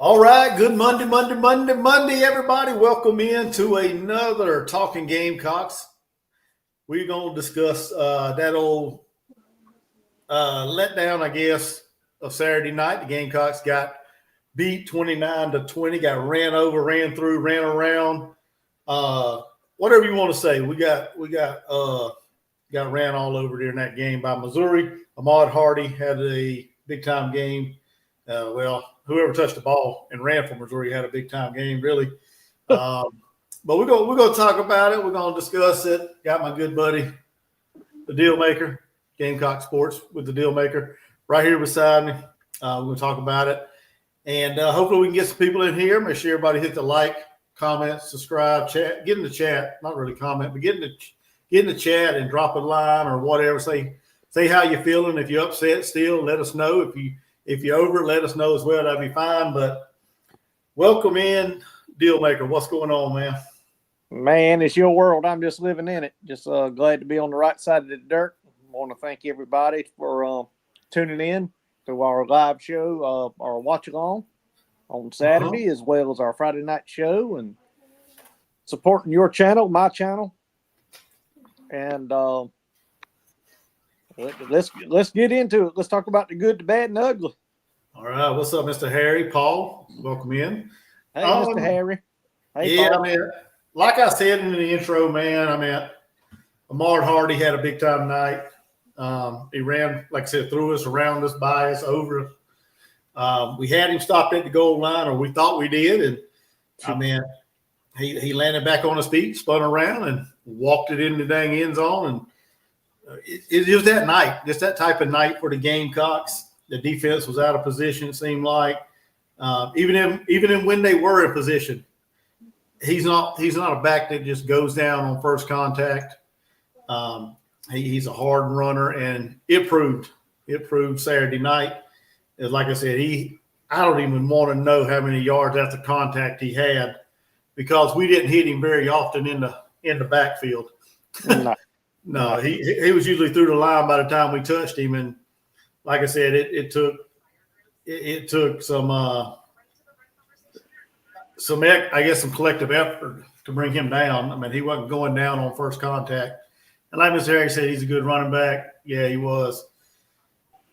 All right, good Monday, everybody. Welcome in to another Talking Gamecocks. We're going to discuss that old letdown, I guess, of Saturday night. The Gamecocks got beat 29-20, got ran over, ran through, ran around. Whatever you want to say, we got ran all over during that game by Missouri. Ahmad Hardy had a big time game. Whoever touched the ball and ran for Missouri had a big time game, really. But we're gonna talk about it. We're gonna discuss it. Got my good buddy, the Deal Maker, Gamecock Sports with the Deal Maker, right here beside me. We're gonna talk about it, and hopefully we can get some people in here. Make sure everybody hit the like, comment, subscribe, chat, get in the chat. Not really comment, but get in the chat and drop a line or whatever. Say how you're feeling. If you're upset still, let us know. If you're over, let us know as well. That'd be fine. But welcome in, Deal Maker. What's going on, man? Man, it's your world. I'm just living in it. Just glad to be on the right side of the dirt. I want to thank everybody for tuning in to our live show, our watch along on Saturday, as well as our Friday night show, and supporting your channel, my channel. And let's get into it. Let's talk about the good, the bad, and the ugly. All right. What's up, Mr. Harry? Paul, welcome in. Hey, Mr. Harry. Hey, yeah, Paul. I mean, like I said in the intro, man, Ahmad Hardy had a big time night. He ran, like I said, through us, around us, by us, over us. We had him stopped at the goal line, or we thought we did. And he landed back on his feet, spun around, and walked it in the dang end zone. And it was that night, just that type of night for the Gamecocks. The defense was out of position, it seemed like. Even in when they were in position, he's not a back that just goes down on first contact. He's a hard runner, and it proved Saturday night. Like I said, I don't even want to know how many yards after contact he had, because we didn't hit him very often in the backfield. No, he was usually through the line by the time we touched him, and like I said, it took some some collective effort to bring him down. I mean, he wasn't going down on first contact, and like Mr. Harry said, he's a good running back. Yeah, he was.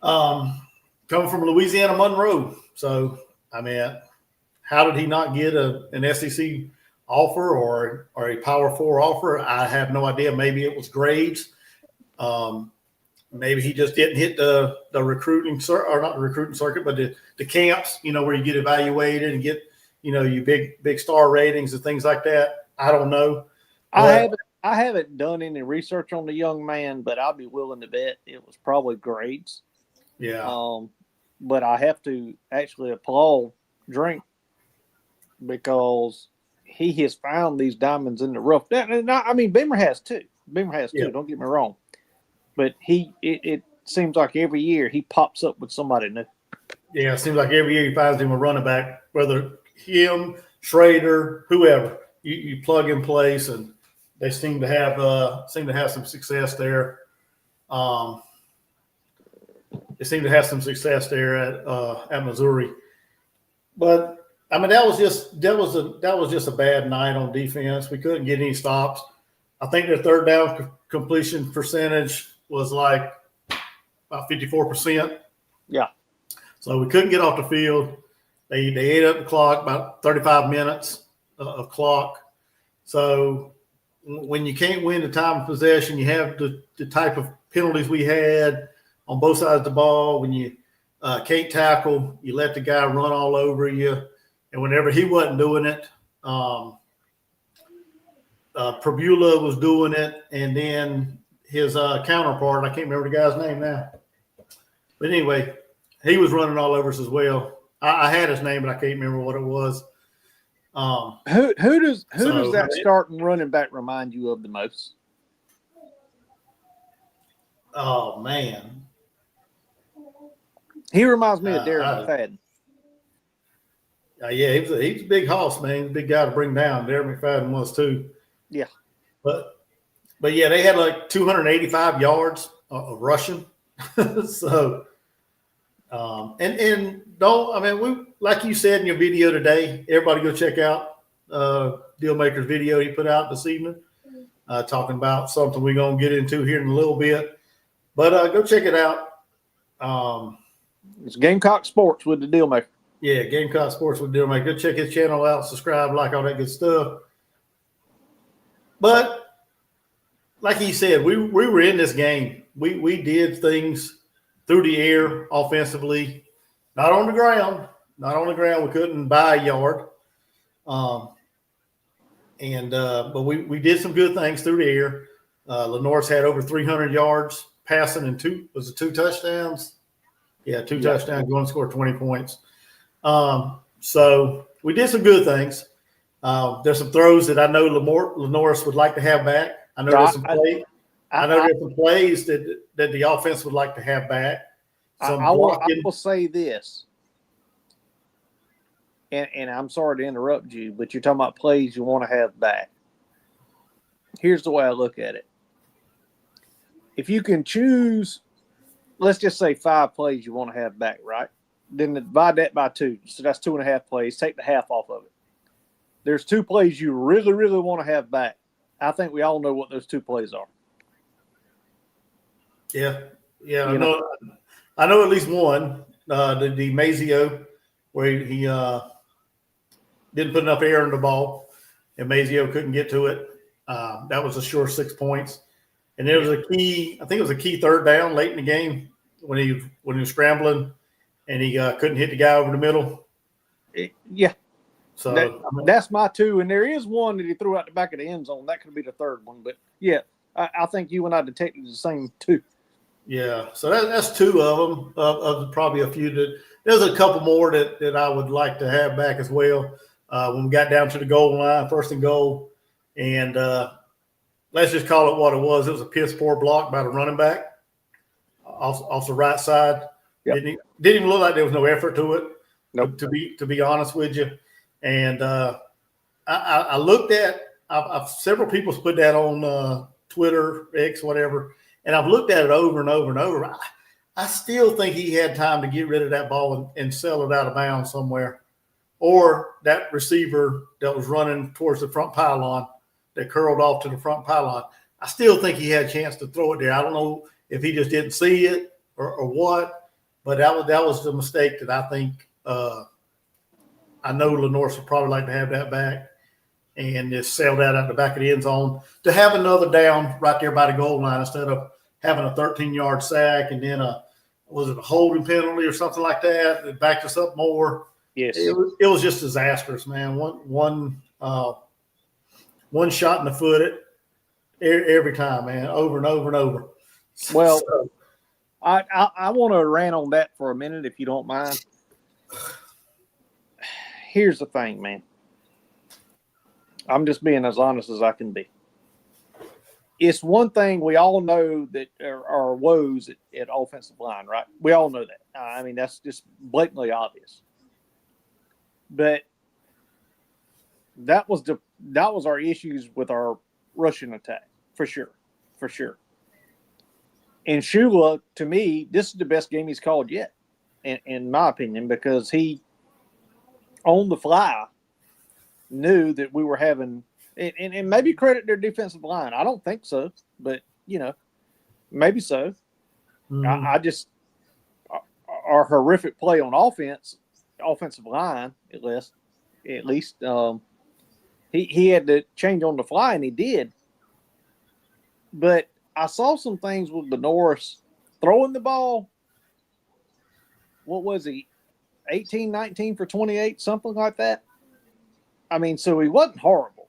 Coming from Louisiana Monroe, so I mean, how did he not get an SEC offer or a Power 4 offer? I have no idea. Maybe it was grades. Maybe he just didn't hit the recruiting or not the recruiting circuit, but the camps, where you get evaluated and get, your big star ratings and things like that. I don't know. I haven't done any research on the young man, but I'll be willing to bet it was probably grades. Yeah. But I have to actually applaud Drink, because he has found these diamonds in the rough. I mean, Beamer has too. Yeah. Don't get me wrong. But it seems like every year he pops up with somebody new. Yeah, it seems like every year he finds him a running back, whether him, Schrader, whoever. You plug in place, and they seem to have some success there. They seem to have some success there at Missouri. But I mean, that was just a bad night on defense. We couldn't get any stops. I think their third down completion percentage was like about 54%. Yeah. So we couldn't get off the field. They ate up the clock, about 35 minutes of clock. So when you can't win the time of possession, you have the type of penalties we had on both sides of the ball. When you can't tackle, you let the guy run all over you. And whenever he wasn't doing it, Probula was doing it, and then his counterpart, I can't remember the guy's name now. But anyway, he was running all over us as well. I had his name, but I can't remember what it was. Who does that starting running back remind you of the most? Oh, man. He reminds me of Darren McFadden. Yeah, he's a big hoss, man. He's a big guy to bring down. Darren McFadden was too. Yeah. But yeah, they had like 285 yards of rushing. So And don't, I mean, we, like you said in your video today, everybody go check out Dealmaker's video he put out this evening, talking about something we're going to get into here in a little bit. But go check it out. It's Gamecock Sports with the Dealmaker. Yeah, Gamecock Sports with Dealmaker. Go check his channel out, subscribe, like all that good stuff. But like he said, we were in this game. We did things through the air offensively, not on the ground. Not on the ground. We couldn't buy a yard. But we did some good things through the air. Lenore's had over 300 yards passing and two touchdowns. Yeah, two touchdowns, going to score 20 points. So we did some good things. There's some throws that I know Lenore's would like to have back. I know there's some plays. I know there's some plays that the offense would like to have back. I will say this, and I'm sorry to interrupt you, but you're talking about plays you want to have back. Here's the way I look at it. If you can choose, let's just say 5 plays you want to have back, right? Then divide that by 2. So that's 2.5 plays. Take the half off of it. There's 2 plays you really, really want to have back. I think we all know what those 2 plays are. Yeah. I know at least one, the Mazio, where he didn't put enough air in the ball, and Mazio couldn't get to it. That was a sure 6 points. And there was a key, I think it was a key 3rd down late in the game when he was scrambling and he couldn't hit the guy over the middle. Yeah. So that's my 2. And there is one that he threw out the back of the end zone. That could be the 3rd one. But, yeah, I think you and I detected the same 2. Yeah. So that's 2 of them, of probably a few. There's a couple more that I would like to have back as well. When we got down to the goal line, 1st and goal, and let's just call it what it was. It was a piss poor block by the running back off the right side. Yep. Didn't even look like there was no effort to it. Nope. To be honest with you, and I looked at. I've several people put that on Twitter, X, whatever, and I've looked at it over and over and over. I still think he had time to get rid of that ball and sell it out of bounds somewhere, or that receiver that was running towards the front pylon that curled off to the front pylon. I still think he had a chance to throw it there. I don't know if he just didn't see it or what, but that was the mistake that I think. I know Lenore would probably like to have that back and just sell that out the back of the end zone to have another down right there by the goal line instead of having a 13-yard sack and then a holding penalty or something like that that backed us up more. Yes, it was just disastrous, man. One shot in the foot every time, man, over and over and over. Well, so, I want to rant on that for a minute, if you don't mind. Here's the thing, man. I'm just being as honest as I can be. It's one thing we all know that are woes at offensive line, right? We all know that. I mean, that's just blatantly obvious. But that was our issues with our rushing attack, for sure. And Shula, to me, this is the best game he's called yet, in my opinion, because he, on the fly, knew that we were having and maybe credit their defensive line. I don't think so, but maybe so. I just our horrific play on offensive line at least he had to change on the fly, and he did. But I saw some things with Norris throwing the ball. What was he? 18, 19 for 28, something like that. I mean, so he wasn't horrible.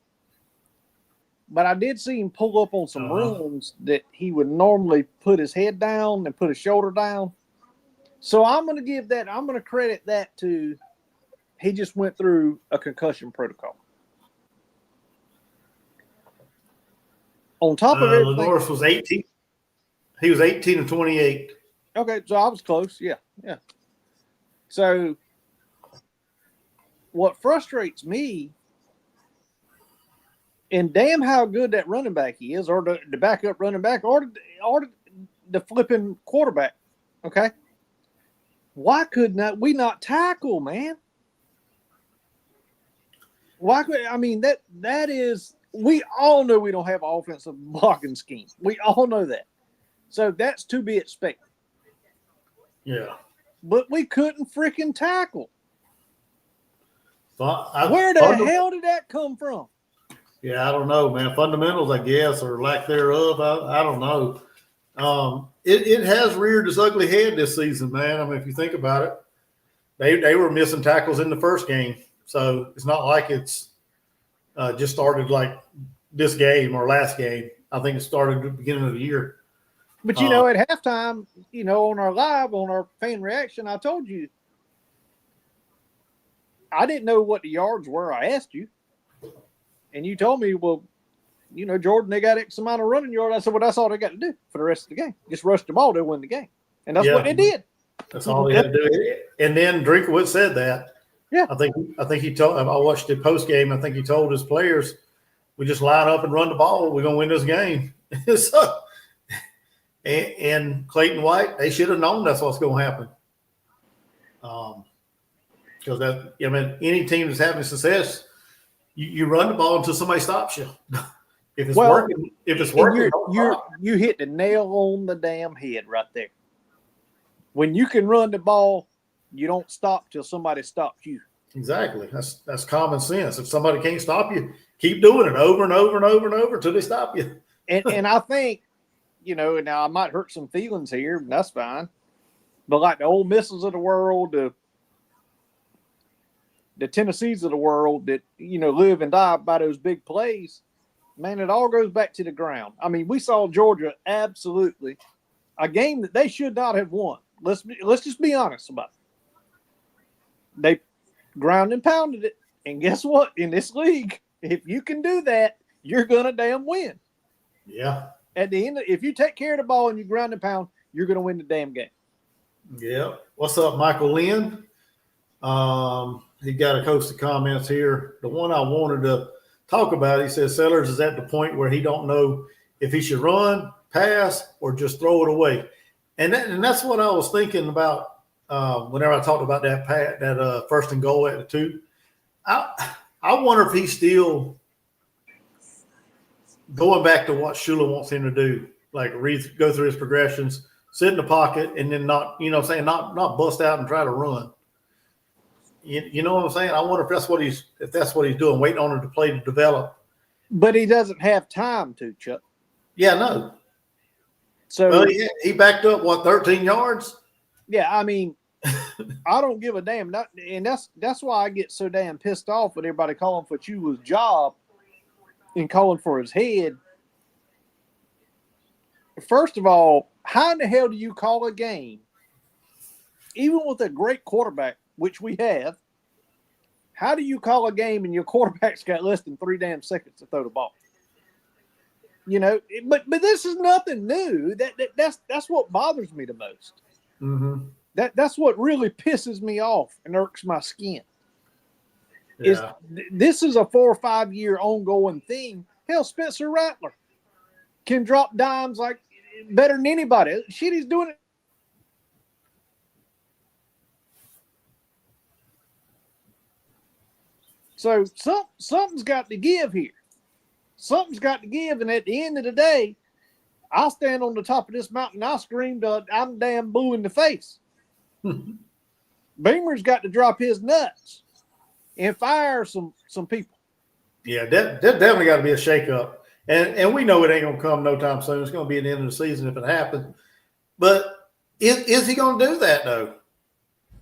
But I did see him pull up on some runs that he would normally put his head down and put his shoulder down. So I'm going to credit that to he just went through a concussion protocol. On top of everything. Norris was 18. He was 18 and 28. Okay, so I was close. Yeah. So what frustrates me, and damn how good that running back he is, or the backup running back, or the flipping quarterback, okay? Why could we not tackle, man? Why could that is, we all know we don't have an offensive blocking scheme. We all know that. So that's to be expected. Yeah. But we couldn't freaking tackle. Where the hell did that come from? Yeah, I don't know, man. Fundamentals, I guess, or lack thereof. I don't know. It has reared its ugly head this season, man. I mean, if you think about it, they were missing tackles in the first game, so it's not like it's just started like this game or last game. I think it started at the beginning of the year. But at halftime, on our fan reaction, I told you I didn't know what the yards were. I asked you, and you told me, well, Jordan, they got X amount of running yards. I said, well, that's all they got to do for the rest of the game. Just rush the ball, they'll win the game. And that's what they did. That's all they had to do. And then Drinkowitz said that. Yeah. I think he told – I watched the post game. I think he told his players, we just line up and run the ball. We're going to win this game. So, and Clayton White, they should have known that's what's going to happen. Because any team that's having success, you run the ball until somebody stops you. If it's working, you hit the nail on the damn head right there. When you can run the ball, you don't stop till somebody stops you. Exactly. That's common sense. If somebody can't stop you, keep doing it over and over and over and over until they stop you. And I think, now I might hurt some feelings here, and that's fine. But like the Ole Misses of the world, the Tennessees of the world that, live and die by those big plays, man, it all goes back to the ground. I mean, we saw Georgia absolutely a game that they should not have won. Let's just be honest about it. They ground and pounded it. And guess what? In this league, if you can do that, you're going to damn win. Yeah. At the end, if you take care of the ball and you ground and pound, you're going to win the damn game. Yeah. What's up, Michael Lynn? He got a host of comments here. The one I wanted to talk about, he says Sellers is at the point where he don't know if he should run, pass, or just throw it away. And that's what I was thinking about whenever I talked about that first and goal at the 2. I wonder if he's still going back to what Shula wants him to do, like go through his progressions, sit in the pocket, and then not bust out and try to run. You know what I'm saying? I wonder if that's what he's doing, waiting on him to play to develop. But he doesn't have time to, Chuck. Yeah, no. So he backed up 13 yards? Yeah, I mean, I don't give a damn. And that's why I get so damn pissed off with everybody calling for Chula's job and calling for his head. First of all, how in the hell do you call a game, even with a great quarterback, which we have? How do you call a game and your quarterback's got less than 3 damn seconds to throw the ball? But this is nothing new. That's what bothers me the most. Mm-hmm. That's what really pisses me off and irks my skin. Yeah. This is a 4 or 5 year ongoing thing. Hell, Spencer Rattler can drop dimes like better than anybody. Shit, he's doing it. So something's got to give here. Something's got to give, and at the end of the day, I'll stand on the top of this mountain and I'll scream till I'm damn blue in the face. Beamer's got to drop his nuts and fire some people. Yeah, that definitely got to be a shakeup. And we know it ain't going to come no time soon. It's going to be at the end of the season if it happens. But is he going to do that, though?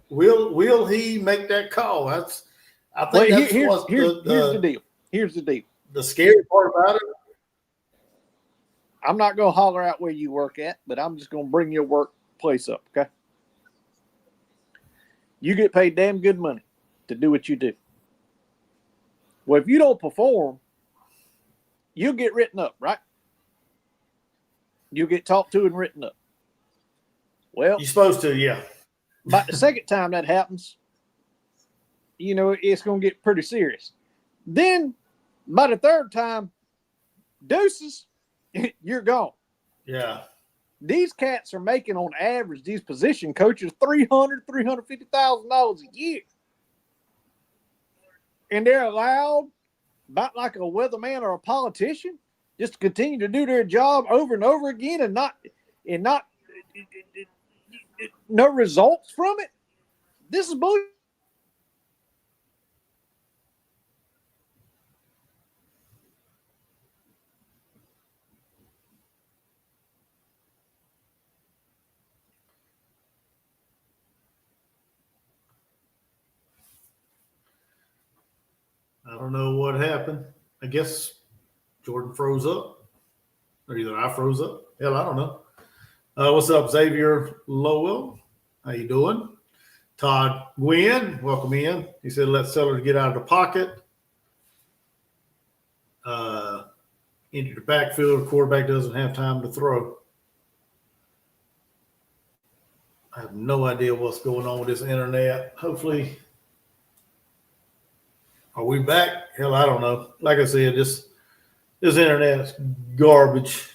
Will he make that call? I think here's the deal. Here's the deal. The scary part about it. I'm not going to holler out where you work at, but I'm just going to bring your workplace up, okay? You get paid damn good money to do what you do. Well, if you don't perform, you'll get written up, right? You'll get talked to and written up. Well, you're supposed to, yeah. About the second time that happens, it's going to get pretty serious. Then, by the third time, deuces, you're gone. Yeah. These cats are making on average, these position coaches, $350,000 a year. And they're allowed, about like a weatherman or a politician, just to continue to do their job over and over again and not no results from it. This is bullshit. I don't know what happened. I guess Jordan froze up, or either I froze up. Hell, I don't know. What's up, Xavier Lowell? How you doing? Todd Gwynn, welcome in. He said, let Sellers get out of the pocket. Into the backfield, the quarterback doesn't have time to throw. I have no idea what's going on with this internet. Hopefully, are we back? Hell, I don't know. Like I said, this internet's garbage.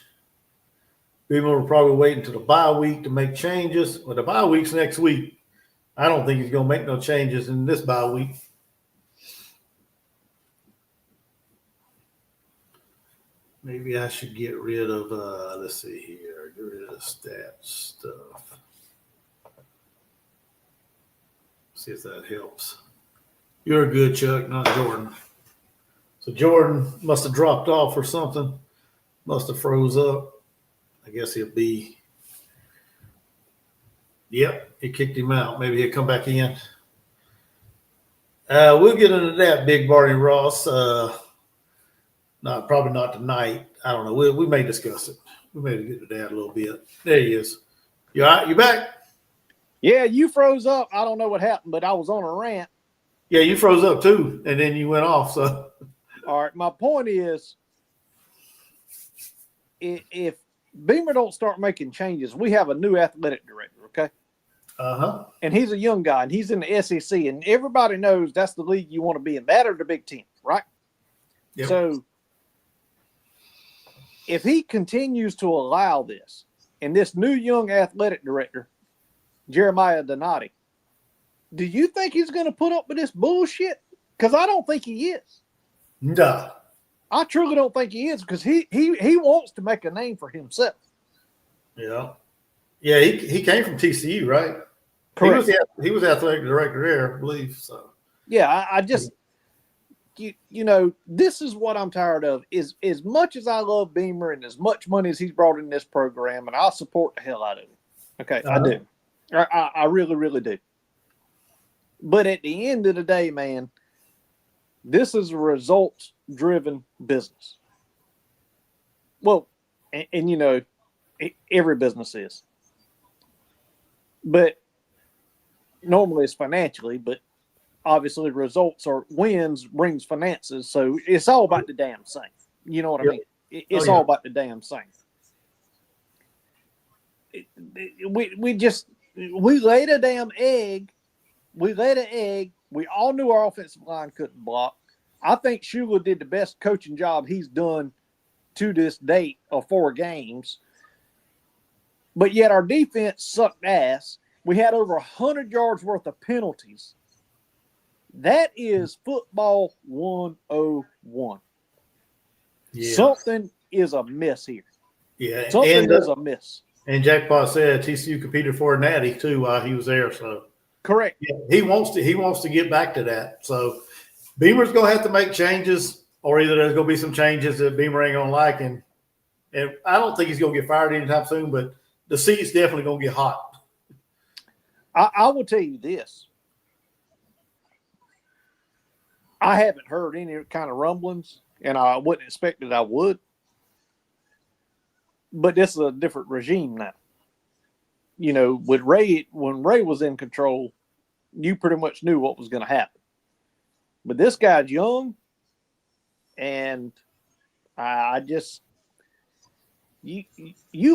People will probably wait until the bye week to make changes. Well, the bye week's next week. I don't think he's going to make no changes in this bye week. Maybe I should get rid of, let's see here, get rid of the stats stuff. See if that helps. You're good, Chuck, not Jordan. So Jordan must have dropped off or something. Must have froze up. I guess he'll be. Yep, he kicked him out. Maybe he'll come back in. We'll get into that, Big Barney Ross. No, probably not tonight. I don't know. We may discuss it. We may get to that a little bit. There he is. You all right? You back? Yeah, you froze up. I don't know what happened, but I was on a rant. Yeah, you froze up too, and then you went off. So, all right. My point is, if Beamer don't start making changes, we have a new athletic director. Okay. And he's a young guy, and he's in the SEC, and everybody knows that's the league you want to be in. That or the Big Ten, right? Yep. So, if he continues to allow this, and this new young athletic director, Jeremiah Donati, do you think he's going to put up with this bullshit? Because I don't think he is. No. I truly don't think he is, because he wants to make a name for himself. Yeah. Yeah, he came from TCU, right? Correct. He was athletic director there, I believe. So. Yeah, I just – you know, this is what I'm tired of. Is as much as I love Beamer and as much money as he's brought in this program, and I'll support the hell out of him. Okay, I do. I really, really do. But at the end of the day, man, this is a results-driven business. Well, and you know, every business is. But normally it's financially, but obviously results or wins brings finances. So it's all about the damn same. You know what I mean? It's all about the damn same. We laid a damn egg. We laid an egg. We all knew our offensive line couldn't block. I think Shula did the best coaching job he's done to this date of 4 games. But yet our defense sucked ass. We had over 100 yards worth of penalties. That is football 101. Yeah. Something is amiss here. Yeah. Something is amiss. And Jackpot said TCU competed for a natty too while he was there. So correct. Yeah, he wants to get back to that. So Beamer's gonna have to make changes, or either there's gonna be some changes that Beamer ain't gonna like, and I don't think he's gonna get fired anytime soon, but the seat's definitely gonna get hot. I will tell you this. I haven't heard any kind of rumblings, and I wouldn't expect that I would. But this is a different regime now. You know, with Ray, when Ray was in control, you pretty much knew what was going to happen. But this guy's young, and I just you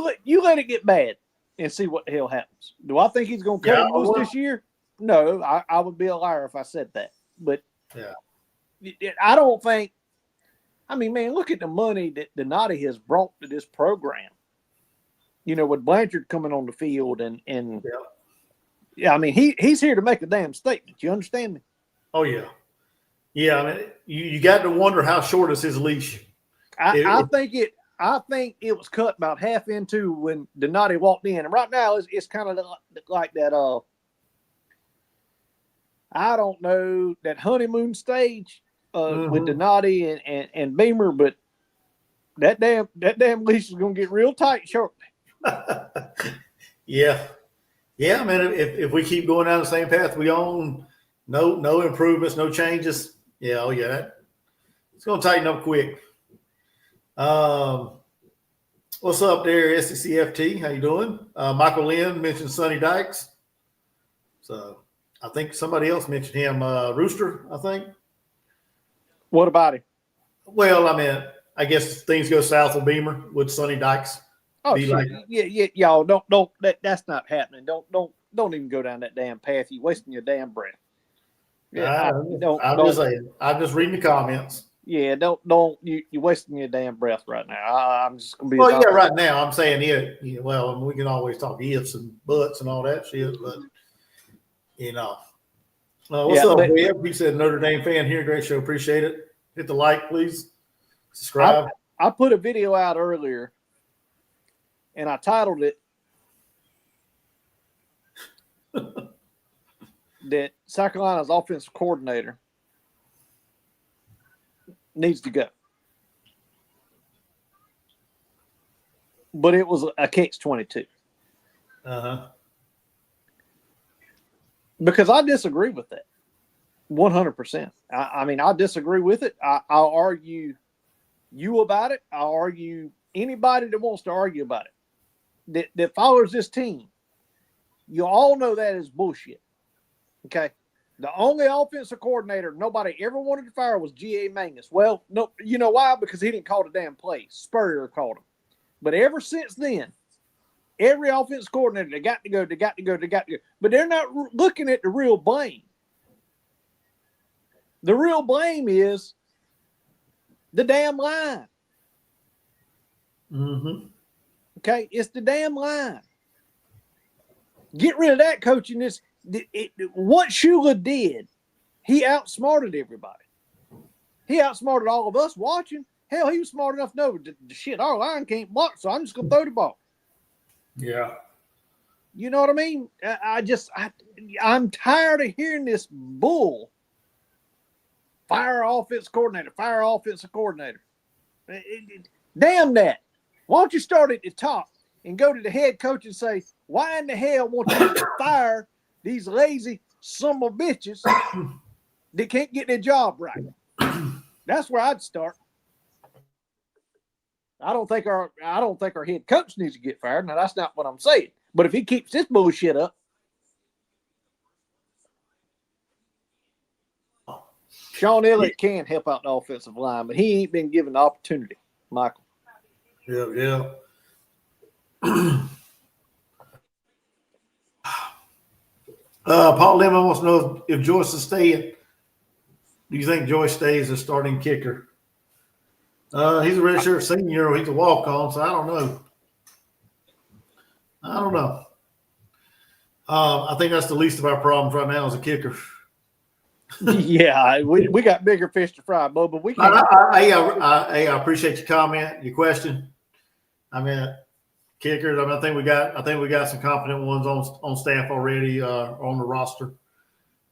let it get bad and see what the hell happens. Do I think he's going to cut him loose this year? No, I would be a liar if I said that. But yeah. I don't think – I mean, man, look at the money that Donati has brought to this program. with Blanchard coming on the field and Yeah. yeah, I mean he's here to make a damn statement. You understand me? Oh yeah. Yeah, I mean, you got to wonder how short is his leash. I think it was cut about half into when Donati walked in, and right now it's kind of like that. I don't know, that honeymoon stage with Donati and Beamer, but that damn leash is gonna get real tight shortly. Yeah. I mean, if we keep going down the same path we on, no improvements, no changes. Yeah, oh yeah, it's gonna tighten up quick. What's up there, SECFT? How you doing? Michael Lynn mentioned Sonny Dykes. So I think somebody else mentioned him, Rooster, I think. What about him? Well, I mean, I guess things go south with Beamer with Sonny Dykes. Oh shit. Yeah, y'all don't that's not happening. Don't even go down that damn path. You're wasting your damn breath. Yeah, I'm just saying. I'm just reading the comments. Yeah, you're wasting your damn breath right now. I'm just gonna be. Well, yeah, right now I'm saying it. Yeah, well, I mean, we can always talk ifs and buts and all that shit, but what's up, Webb? He said Notre Dame fan here. Great show. Appreciate it. Hit the like, please. Subscribe. I put a video out earlier, and I titled it that South Carolina's offensive coordinator needs to go. But it was a catch-22. Because I disagree with that 100%. I mean, I disagree with it. I'll argue you about it. I'll argue anybody that wants to argue about it that follows this team. You all know that is bullshit. Okay? The only offensive coordinator nobody ever wanted to fire was G.A. Mangus. Well, no, you know why? Because he didn't call the damn play. Spurrier called him. But ever since then, every offensive coordinator, they got to go. But they're not looking at the real blame. The real blame is the damn line. Okay? It's the damn line. Get rid of that coaching. What Shula did, he outsmarted everybody. He outsmarted all of us watching. Hell, he was smart enough to know shit, our line can't block, so I'm just going to throw the ball. Yeah. You know what I mean? I'm tired of hearing this bull. Fire offensive coordinator. Damn that. Why don't you start at the top and go to the head coach and say, why in the hell won't you fire these lazy son of bitches that can't get their job right? That's where I'd start. I don't think our head coach needs to get fired. Now that's not what I'm saying. But if he keeps this bullshit up, Sean Elliott can help out the offensive line, but he ain't been given the opportunity, Michael. Yeah. Paul Lemon wants to know if Joyce is staying. Do you think Joyce stays as starting kicker? He's a redshirt senior. He's a walk-on, so I don't know. I think that's the least of our problems right now as a kicker. Yeah, we got bigger fish to fry, Bo, but we can't. I appreciate your comment, your question. I mean, kickers. I mean, I think we got some competent ones on staff already on the roster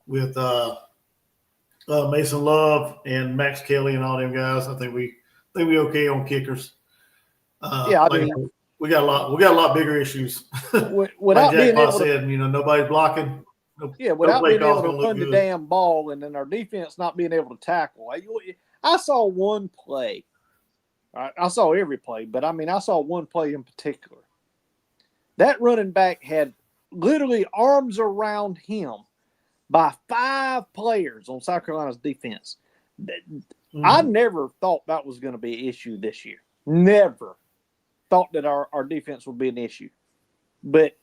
with Mason Love and Max Kelly and all them guys. I think we okay on kickers. I mean, we got a lot bigger issues. Without like Jack being able to, said, nobody's blocking. Without being able to run the damn ball, and then our defense not being able to tackle. I saw one play. I saw every play, but I mean, I saw one play in particular. That running back had literally arms around him by 5 players on South Carolina's defense. I never thought that was going to be an issue this year. Never thought that our defense would be an issue. But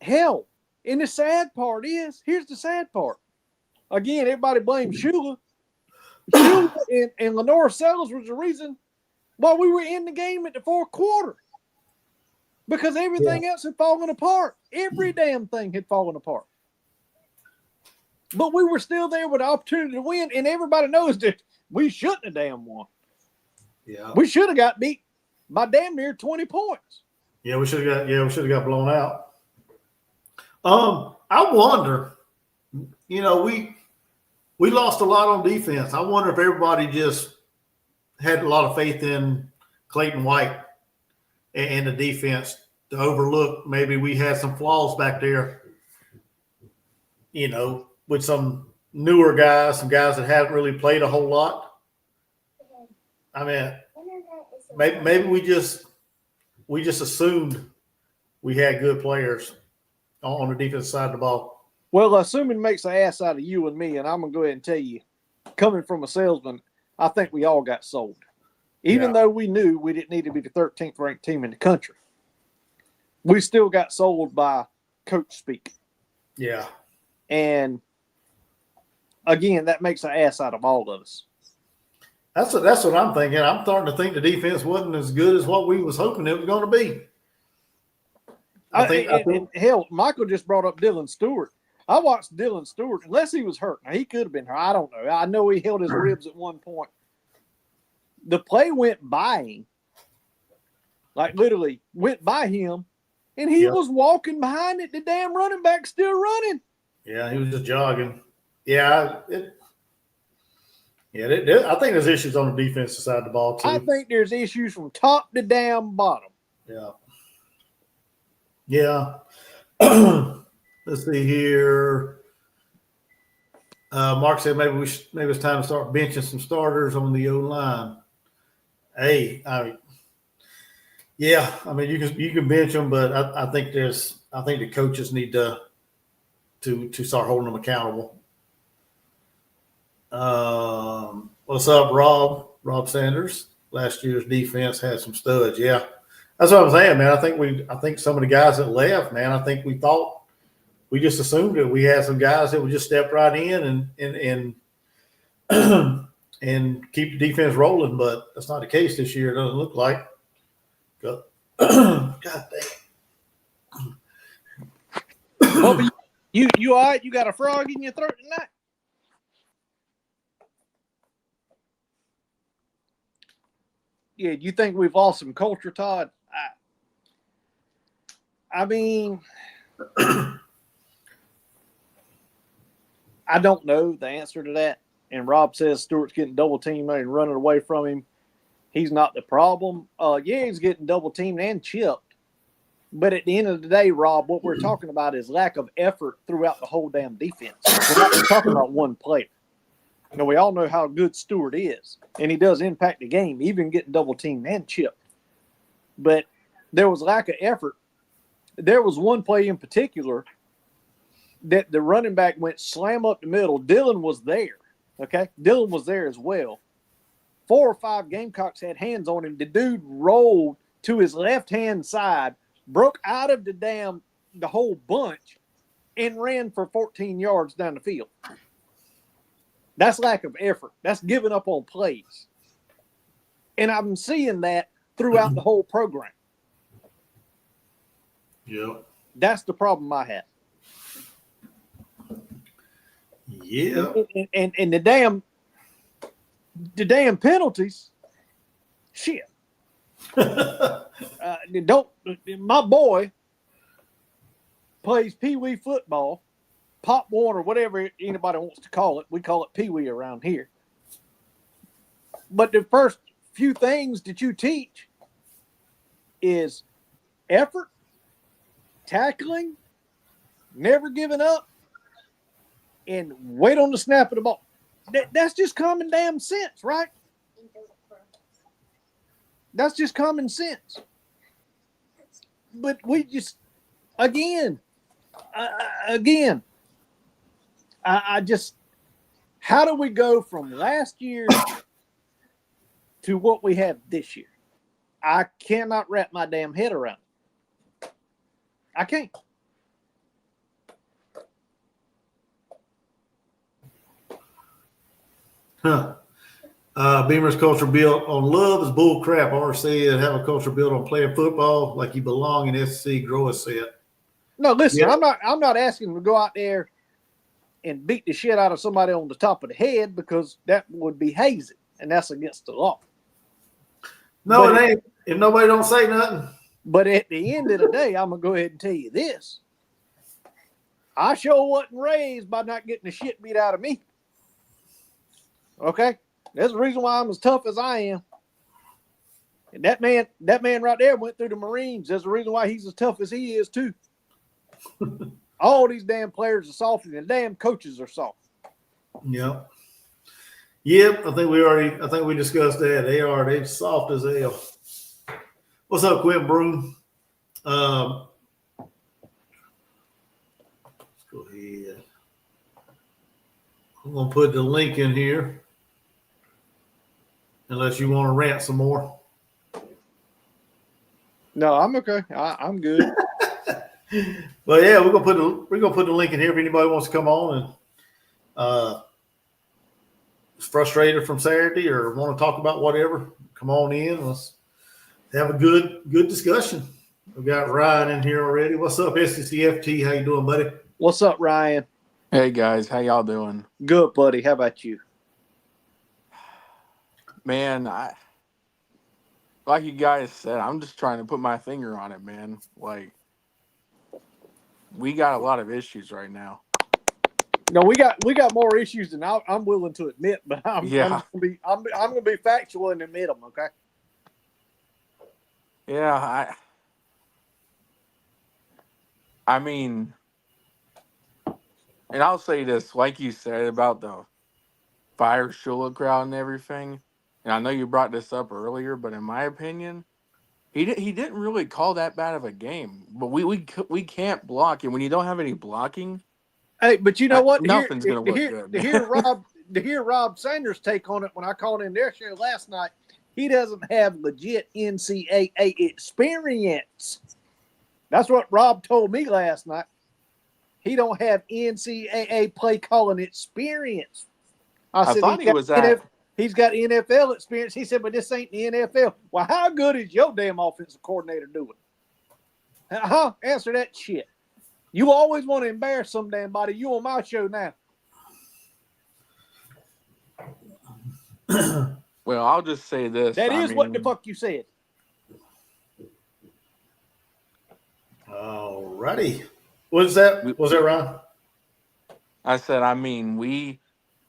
hell, and the sad part is, here's the sad part. Again, everybody blames Shula. Shula and Lenore Sellers was the reason why we were in the game at the fourth quarter. because everything else had fallen apart. Every damn thing had fallen apart. But we were still there with the opportunity to win, and everybody knows that we shouldn't have damn won. Yeah. We should have got beat by damn near 20 points. Yeah, we should have got blown out. I wonder, we lost a lot on defense. I wonder if everybody just had a lot of faith in Clayton White and the defense to overlook maybe we had some flaws back there, with some newer guys, some guys that haven't really played a whole lot. I mean, maybe we just assumed we had good players on the defensive side of the ball. Well, assuming makes an ass out of you and me, and I'm going to go ahead and tell you, coming from a salesman, I think we all got sold. Even though we knew we didn't need to be the 13th ranked team in the country, we still got sold by coach speak. Yeah. And again, that makes an ass out of all of us. That's what I'm thinking. I'm starting to think the defense wasn't as good as what we was hoping it was going to be. I think hell, Michael just brought up Dylan Stewart. I watched Dylan Stewart, unless he was hurt. Now, he could have been hurt. I don't know. I know he held his ribs at one point. The play went by him, like literally went by him, and he was walking behind it. The damn running back still running. Yeah, he was just jogging. Yeah, I think there's issues on the defensive side of the ball too. I think there's issues from top to damn bottom. Yeah. Let's see here. Mark said maybe it's time to start benching some starters on the O-line. Hey, you can bench them, but I think the coaches need to start holding them accountable. What's up, Rob? Rob Sanders. Last year's defense had some studs. Yeah, that's what I'm saying, man. I think some of the guys that left, man. I think we just assumed that we had some guys that would just step right in and keep the defense rolling, but that's not the case this year. It doesn't look like. God damn. Bubba, you all right? You got a frog in your throat tonight? Yeah, you think we've lost some culture, Todd? I mean, I don't know the answer to that. And Rob says Stewart's getting double teamed and running away from him. He's not the problem. He's getting double teamed and chipped. But at the end of the day, Rob, what we're talking about is lack of effort throughout the whole damn defense. We're not just talking about one player. We all know how good Stewart is, and he does impact the game, even getting double teamed and chipped. But there was lack of effort. There was one play in particular that the running back went slam up the middle. Dylan was there, okay? Dylan was there as well. 4 or 5 Gamecocks had hands on him. The dude rolled to his left-hand side, broke out of the whole bunch, and ran for 14 yards down the field. That's lack of effort. That's giving up on plays. And I'm seeing that throughout the whole program. Yeah. That's the problem I have. Yeah. And the damn penalties, shit. My boy plays pee-wee football, Pop Warner, whatever anybody wants to call it. We call it pee-wee around here. But the first few things that you teach is effort, tackling, never giving up, and wait on the snap of the ball. That's just common damn sense, right? That's just common sense. But we just, again, I just, how do we go from last year to what we have this year? I cannot wrap my damn head around it. I can't. Huh. Beamer's culture built on love is bull crap. RC and have a culture built on playing football like you belong in SC. Grow a set. No, listen, Yeah. I'm not asking them to go out there and beat the shit out of somebody on the top of the head, because that would be hazing, and that's against the law. No, it ain't. If nobody don't say nothing. But at the end of the day, I'm gonna go ahead and tell you this: I sure wasn't raised by not getting the shit beat out of me. Okay, that's the reason why I'm as tough as I am. And that man right there went through the Marines. There's the reason why he's as tough as he is too. All these damn players are soft, and the damn coaches are soft. Yep. I think we discussed that. They soft as hell. What's up, Quinn Broom? Let's go ahead. I'm gonna put the link in here, unless you want to rant some more. No, I'm okay. I'm good. But yeah, we're gonna put the link in here if anybody wants to come on and is frustrated from Saturday or want to talk about whatever. Come on in. Let's have a good discussion. We got Ryan in here already. What's up, SCCFT? How you doing, buddy? What's up, Ryan? Hey guys, how y'all doing? Good, buddy. How about you? Man, like you guys said, I'm just trying to put my finger on it, man. Like, we got a lot of issues right now. No, we got more issues than I'm willing to admit, but I'm gonna be factual and admit them. Okay. Yeah, I mean, and I'll say this, like you said about the Fire Shula crowd and everything. And I know you brought this up earlier, but in my opinion, he didn't really call that bad of a game. But we can't block, and when you don't have any blocking. Hey, but you know what? Nothing's going to look good. To hear Rob Sanders' take on it when I called in their show last night, he doesn't have legit NCAA experience. That's what Rob told me last night. He don't have NCAA play calling experience. I thought he was at. He's got NFL experience. He said, but this ain't the NFL. Well, how good is your damn offensive coordinator doing? Answer that shit. You always want to embarrass some damn body. You on my show now. Well, I'll just say this. That is what the fuck you said. All righty. Was that Ryan? I said,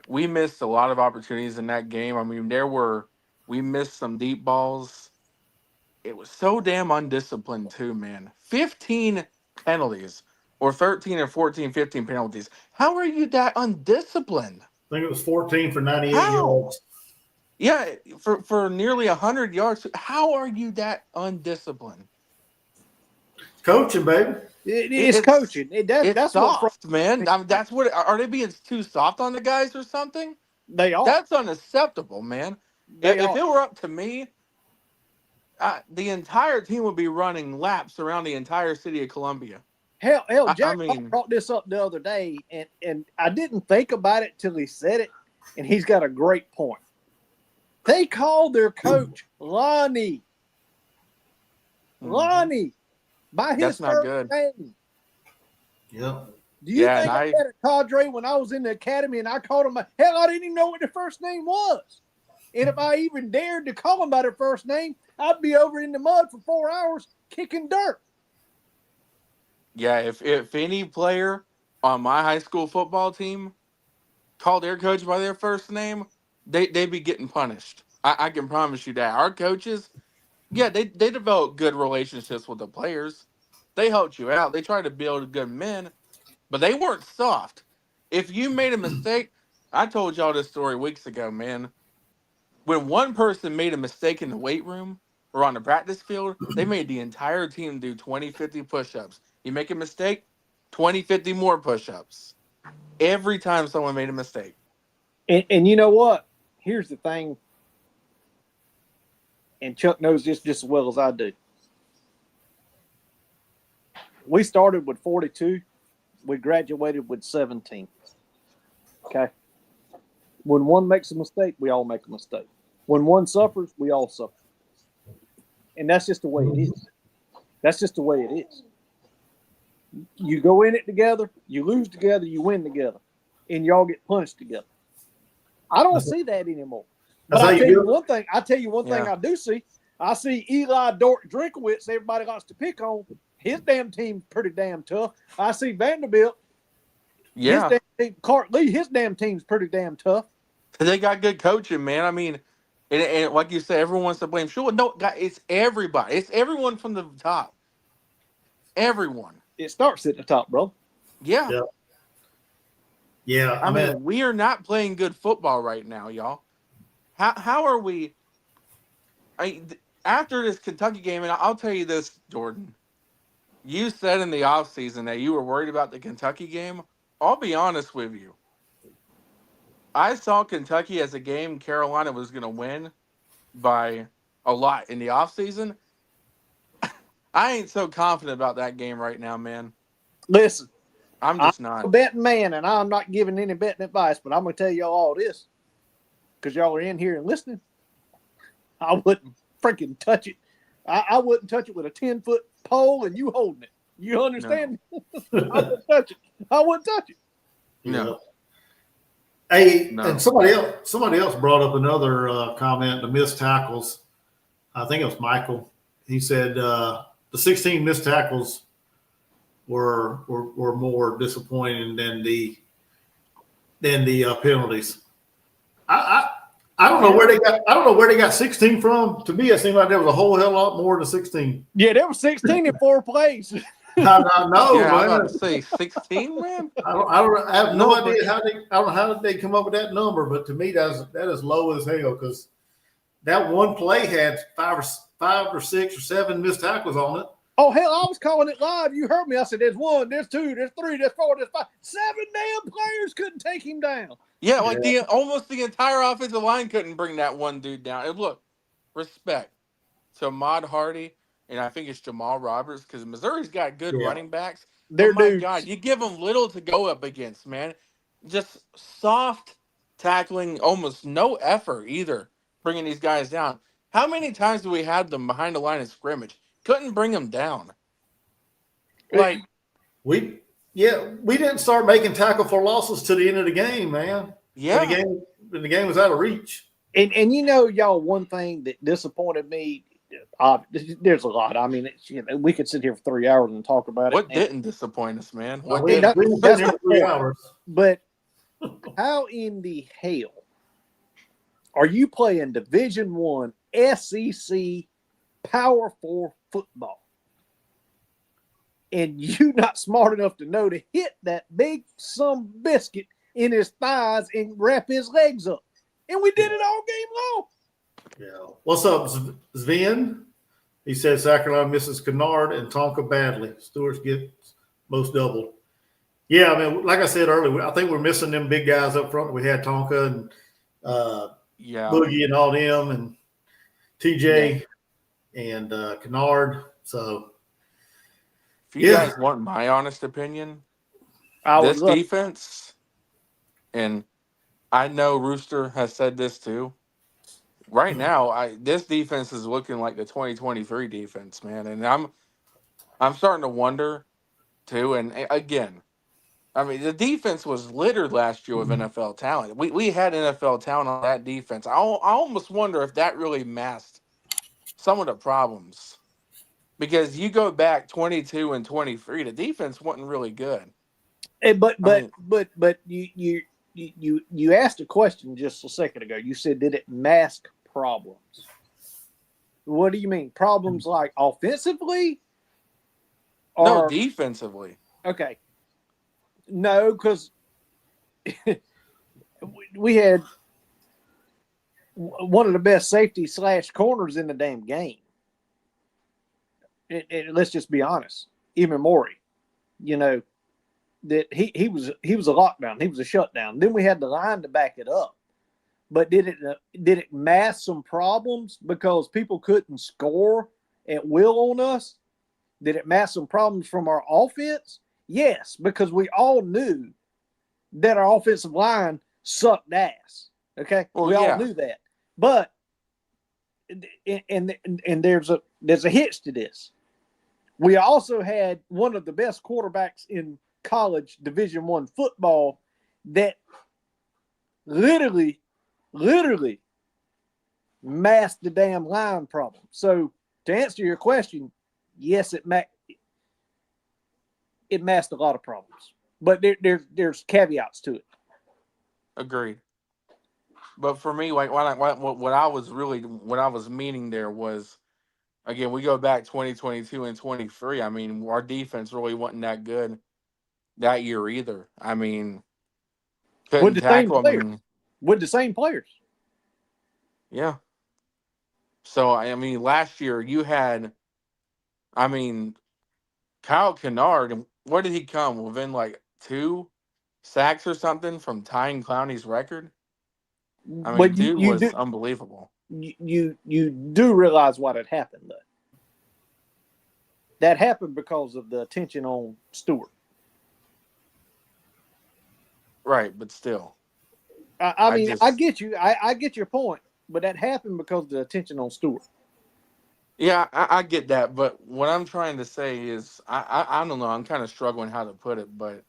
we missed a lot of opportunities in that game. I mean, we missed some deep balls. It was so damn undisciplined too, man. 15 penalties. Or 13 or 14, 15 penalties. How are you that undisciplined? I think it was 14 for 98 yards. Yeah, for nearly 100 yards. How are you that undisciplined? Coaching, baby. It's coaching. That's soft, man. I mean, that's what. Are they being too soft on the guys or something? They are. That's unacceptable, man. If it were up to me, the entire team would be running laps around the entire city of Columbia. Hell, Jack brought this up the other day, and I didn't think about it till he said it, and he's got a great point. They called their coach Lonnie. Lonnie. By his first name. Yep. Do you think I had a cadre when I was in the academy and I called him? Hell, I didn't even know what their first name was. And if I even dared to call them by their first name, I'd be over in the mud for 4 hours kicking dirt. Yeah, if any player on my high school football team called their coach by their first name, they'd be getting punished. I can promise you that. Our coaches, yeah, they develop good relationships with the players. They helped you out. They tried to build good men, but they weren't soft. If you made a mistake, I told y'all this story weeks ago, man. When one person made a mistake in the weight room or on the practice field, they made the entire team do 20, 50 push-ups. You make a mistake, 20, 50 more push-ups. Every time someone made a mistake. And you know what? Here's the thing. And Chuck knows this just as well as I do. We started with 42. We graduated with 17. Okay? When one makes a mistake, we all make a mistake. When one suffers, we all suffer. And that's just the way it is. That's just the way it is. You go in it together, you lose together, you win together, and y'all get punished together. I don't see that anymore. But I tell you one thing. I do see. I see Eli Drinkowitz. Everybody likes to pick on. His damn team's pretty damn tough. I see Vanderbilt. Yeah. His damn team, Cart Lee. His damn team's pretty damn tough. They got good coaching, man. I mean, and like you said, everyone wants to blame. Sure, no, guys, it's everybody. It's everyone from the top. Everyone. It starts at the top, bro. Yeah. Yeah. I mean, we are not playing good football right now, y'all. How are we? After this Kentucky game, and I'll tell you this, Jordan. You said in the offseason that you were worried about the Kentucky game. I'll be honest with you. I saw Kentucky as a game Carolina was going to win by a lot in the offseason. I ain't so confident about that game right now, man. Listen, I'm just not. a betting man, and I'm not giving any betting advice, but I'm going to tell y'all all this because y'all are in here and listening. I wouldn't freaking touch it. I wouldn't touch it with a 10-foot pole and you holding it. You understand? No. I wouldn't touch it. I wouldn't touch it. No. Hey, no. And somebody else brought up another comment, the missed tackles. I think it was Michael. He said the 16 missed tackles were more disappointing than the penalties. I don't know where they got 16 from. To me, it seemed like there was a whole hell lot more than 16. Yeah, there was 16 in 4 plays. I know, yeah, man. I was about to say 16, man. I have no idea how did they come up with that number, but to me that is low as hell because that one play had five or six or seven missed tackles on it. Oh hell, I was calling it live. You heard me. I said there's 1, there's 2, there's 3, there's 4, there's 5. 7 damn players couldn't take him down. Yeah, like almost the entire offensive line couldn't bring that one dude down. And look, respect to Ahmad Hardy, and I think it's Jamal Roberts because Missouri's got good running backs. They're my God, you give them little to go up against, man. Just soft tackling, almost no effort either, bringing these guys down. How many times do we have them behind the line of scrimmage? Couldn't bring them down. Like we didn't start making tackle for losses to the end of the game, man. Yeah, the game was out of reach. And you know, y'all, one thing that disappointed me. There's a lot. I mean, we could sit here for 3 hours and talk about it. What didn't disappoint us, man? That's 3 hours. But how in the hell are you playing Division I SEC Power 4 football and you not smart enough to know to hit that big some biscuit in his thighs and wrap his legs up? And we did it all game long. Yeah. What's up, Sven? He said South Carolina misses Kennard and Tonka badly. Stewart's gets most doubled. Yeah, I mean, like I said earlier, I think we're missing them big guys up front. We had Tonka and Boogie and all them and TJ and Kennard. So, if you guys want my honest opinion, this defense, and I know Rooster has said this too. Right now, this defense is looking like the 2023 defense, man, and I'm starting to wonder too. And again, I mean, the defense was littered last year with NFL talent. We had NFL talent on that defense. I almost wonder if that really masked some of the problems, because you go back 22 and 23, the defense wasn't really good. But you asked a question just a second ago. You said, did it mask problems? What do you mean? Problems like offensively? No, defensively. Okay. No, because we had one of the best safety / corners in the damn game. Let's just be honest. Even Maury, that he was a lockdown. He was a shutdown. Then we had the line to back it up. But did it mask some problems because people couldn't score at will on us? Did it mask some problems from our offense? Yes, because we all knew that our offensive line sucked ass. Okay, we all knew that. But and there's a hitch to this. We also had one of the best quarterbacks in college Division I football that literally masked the damn line problem. So to answer your question, yes, it masked a lot of problems, but there's caveats to it. Agreed. But for me, like what I was meaning there was, again, we go back 2022 and 23. I mean, our defense really wasn't that good that year either. I mean, couldn't tackle. I mean, with the same players. yeah. So I mean, last year you had, I mean, Kyle Kennard. What did he come within like 2 sacks or something from tying Clowney's record? I mean, But dude was unbelievable. You do realize what had happened though. That happened because of the attention on Stewart. Right, but still. I mean, I get you. I get your point, but that happened because of the attention on Stewart. Yeah, I get that, but what I'm trying to say is, I don't know. I'm kind of struggling how to put it, but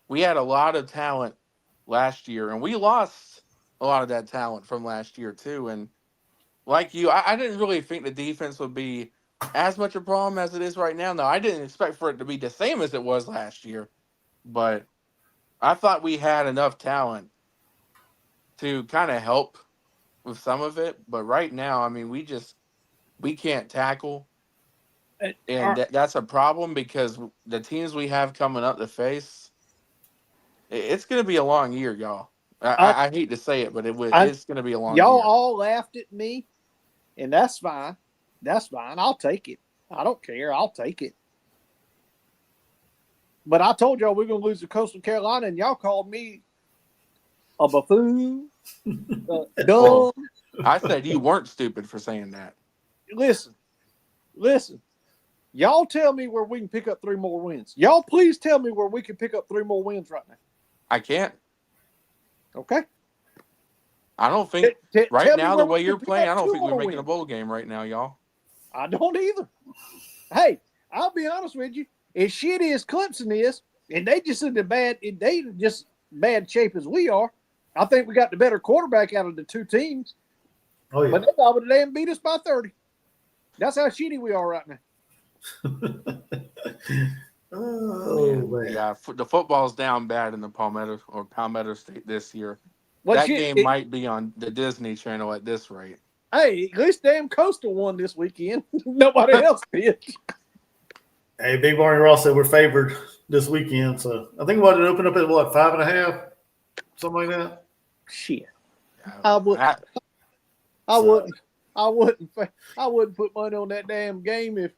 we had a lot of talent last year, and we lost a lot of that talent from last year too. And like you, I didn't really think the defense would be as much a problem as it is right now. No, I didn't expect for it to be the same as it was last year, but I thought we had enough talent to kind of help with some of it. But right now, I mean, we can't tackle, and that's a problem because the teams we have coming up to face, it's going to be a long year, y'all. I hate to say it, but it's going to be a long year. Y'all all laughed at me, and that's fine. That's fine. I'll take it. I don't care. I'll take it. But I told y'all we're going to lose to Coastal Carolina, and y'all called me a buffoon, dumb. I said you weren't stupid for saying that. Listen. Y'all tell me where we can pick up 3 more wins. Y'all please tell me where we can pick up 3 more wins right now. I can't. Okay. I don't think right now the way you're playing, I don't think we're making a bowl game right now, y'all. I don't either. Hey, I'll be honest with you. As shitty as Clemson is, and they just in bad shape as we are, I think we got the better quarterback out of the 2 teams. Oh yeah. But they probably didn't beat us by 30. That's how shitty we are right now. Man. Yeah. The football's down bad in the Palmetto State this year. Well, that game might be on the Disney Channel at this rate. Hey, at least damn Coastal won this weekend. Nobody else did. Hey, Big Barney Ross said we're favored this weekend, so I think what it opened up at 5.5, something like that. Shit, Yeah. I wouldn't put money on that damn game if.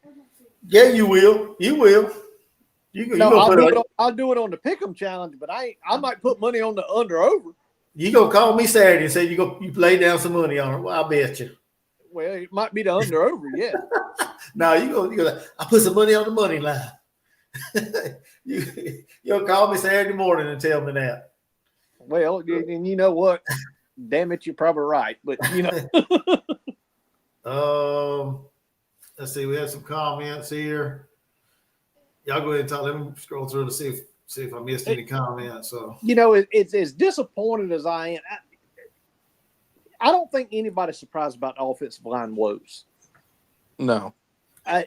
Yeah, you will. You will. I'll do it on the Pick'em challenge, but I might put money on the under/over. You gonna call me Saturday and say you lay down some money on it? Well, I bet you. Well, it might be the under/over, yeah. No, you go. I put some money on the money line. You'll call me Saturday morning and tell me that. Well, and you know what? Damn it, you're probably right, but you know. Let's see. We have some comments here. Y'all go ahead and talk. Let me scroll through to see if I missed any comments. So it's as disappointed as I am. I don't think anybody's surprised about the offensive line woes. No. And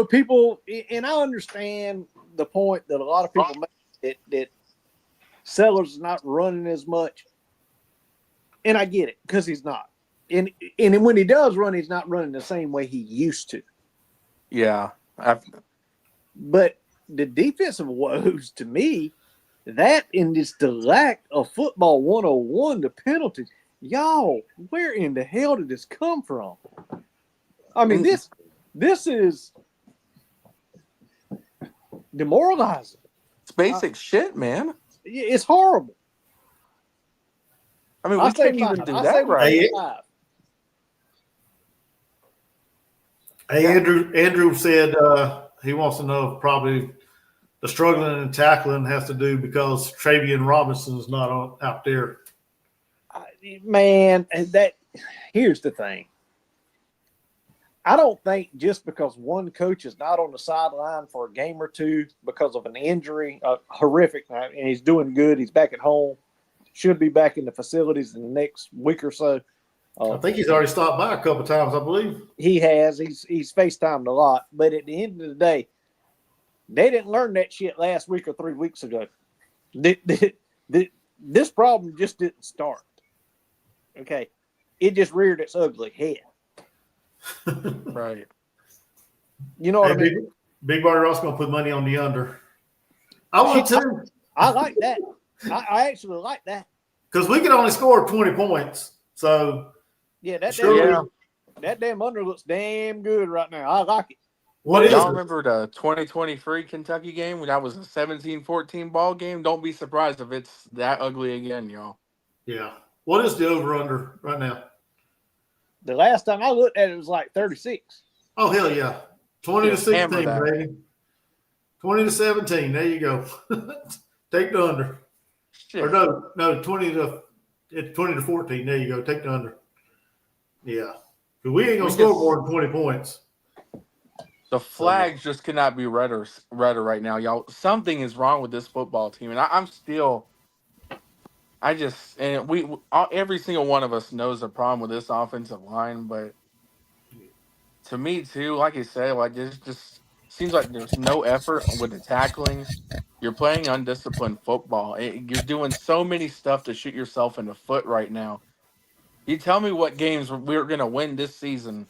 people, and I understand the point that a lot of people make that Sellers is not running as much, and I get it because he's not. And when he does run, he's not running the same way he used to. Yeah. But the defensive woes, to me, that and just the lack of football 101, the penalties. Y'all, where in the hell did this come from? I mean, this is demoralizing. It's basic shit, man. It's horrible. I mean, we can't even do that right. Hey, Andrew said he wants to know if probably the struggling and tackling has to do because Travian Robinson's not out there. Man, here's the thing. I don't think just because one coach is not on the sideline for a game or two because of an injury, horrific, and he's doing good, he's back at home, should be back in the facilities in the next week or so. I think he's already stopped by a couple of times, I believe. He has. He's FaceTimed a lot. But at the end of the day, they didn't learn that shit last week or 3 weeks ago. This problem just didn't start. Okay. It just reared its ugly head. Right. You know what I mean? Big Barty Ross going to put money on the under. I want to. I like that. I actually like that. Because we can only score 20 points. So, yeah, that damn under looks damn good right now. I like it. What is Y'all it? remember the 2023 Kentucky game when that was a 17-14 ball game? Don't be surprised if it's that ugly again, y'all. Yeah. What is the over-under right now? The last time I looked at it was like 36. Oh, hell yeah. 20 to 16, that. baby. 20 to 17. There you go. Take the under. Shit. Or no, 20 to 14. There you go. Take the under. Yeah. Because we ain't going to score more than 20 points. The flags just cannot be redder right now, y'all. Something is wrong with this football team, and every single one of us knows the problem with this offensive line, but to me too, like I said, like it just seems like there's no effort with the tackling. You're playing undisciplined football. You're doing so many stuff to shoot yourself in the foot right now. You tell me what games we're gonna win this season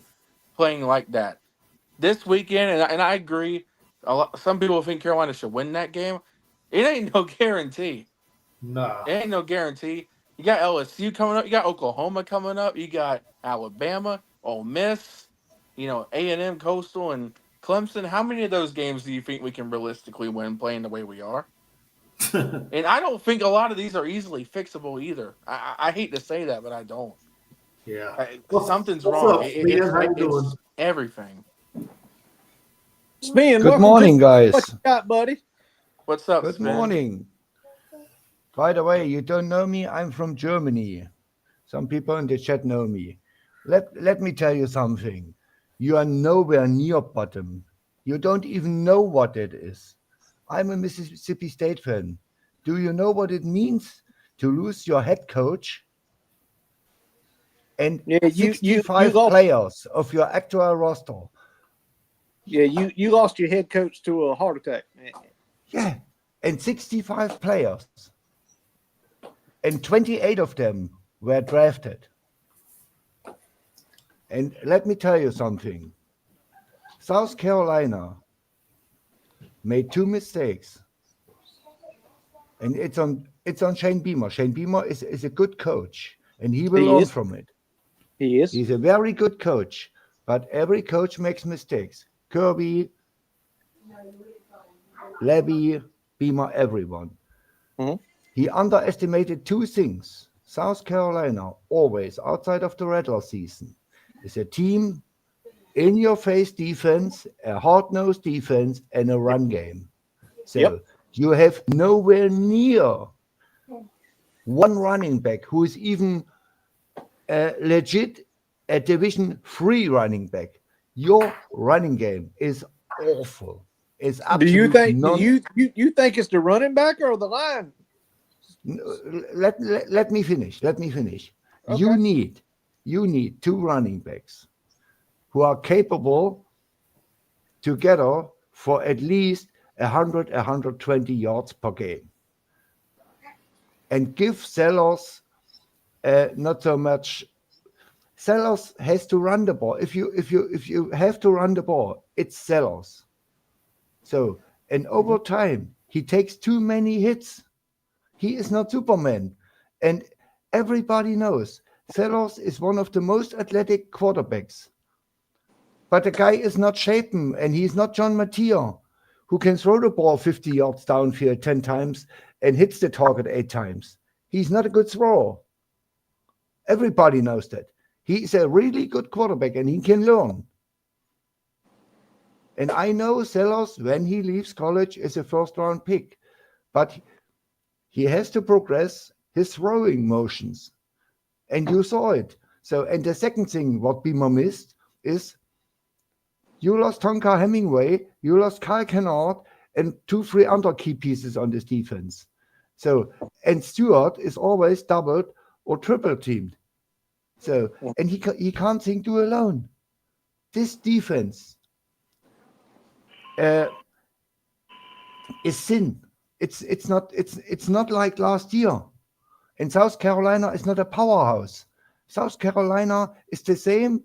playing like that. This weekend, and I agree, some people think Carolina should win that game. It ain't no guarantee. Nah. It ain't no guarantee. You got LSU coming up. You got Oklahoma coming up. You got Alabama, Ole Miss, A&M, Coastal, and Clemson. How many of those games do you think we can realistically win playing the way we are? And I don't think a lot of these are easily fixable either. I hate to say that, but I don't. Yeah. Something's what's wrong. up, Spin? How you doing? It's everything. Spin, Good morning, guys. What you got, buddy? What's up, Good Spin? morning. By the way, you don't know me. I'm from Germany. Some people in the chat know me. Let me tell you something. You are nowhere near bottom. You don't even know what it is. I'm a Mississippi State fan. Do you know what it means to lose your head coach and 65 players of your actual roster? Yeah, you lost your head coach to a heart attack. Yeah, and 65 players. And 28 of them were drafted. And let me tell you something. South Carolina made 2 mistakes. And it's on Shane Beamer. Shane Beamer is a good coach, and he will learn from it. He is. He's a very good coach, but every coach makes mistakes. Kirby, Levy, Beamer, everyone. Mm-hmm. He underestimated 2 things. South Carolina, always, outside of the regular season, is a team, in-your-face defense, a hard-nosed defense, and a run game. So you have nowhere near one running back who is even legit a Division 3 running back. Your running game is awful. It's absolutely you think it's the running back or the line? Let me finish. Okay. You need 2 running backs who are capable together for at least 100, 120 yards per game. And give Sellers not so much. Sellers has to run the ball. If you have to run the ball, it's Sellers. So, and over time, he takes too many hits. He is not Superman. And everybody knows Sellers is one of the most athletic quarterbacks. But the guy is not Shapen, and he's not John Mattia, who can throw the ball 50 yards downfield 10 times and hits the target 8 times. He's not a good thrower. Everybody knows that. He's a really good quarterback, and he can learn. And I know Sellers, when he leaves college, is a first-round pick. But he has to progress his throwing motions. And you saw it. So, and the second thing what Beamer missed is You lost Tonka Hemingway, you lost Kyle Kennard, and 2-3 other key pieces on this defense. So, and Stewart is always doubled or triple teamed. So, and he can't think do alone. This defense is sin. It's not like last year. And South Carolina is not a powerhouse. South Carolina is the same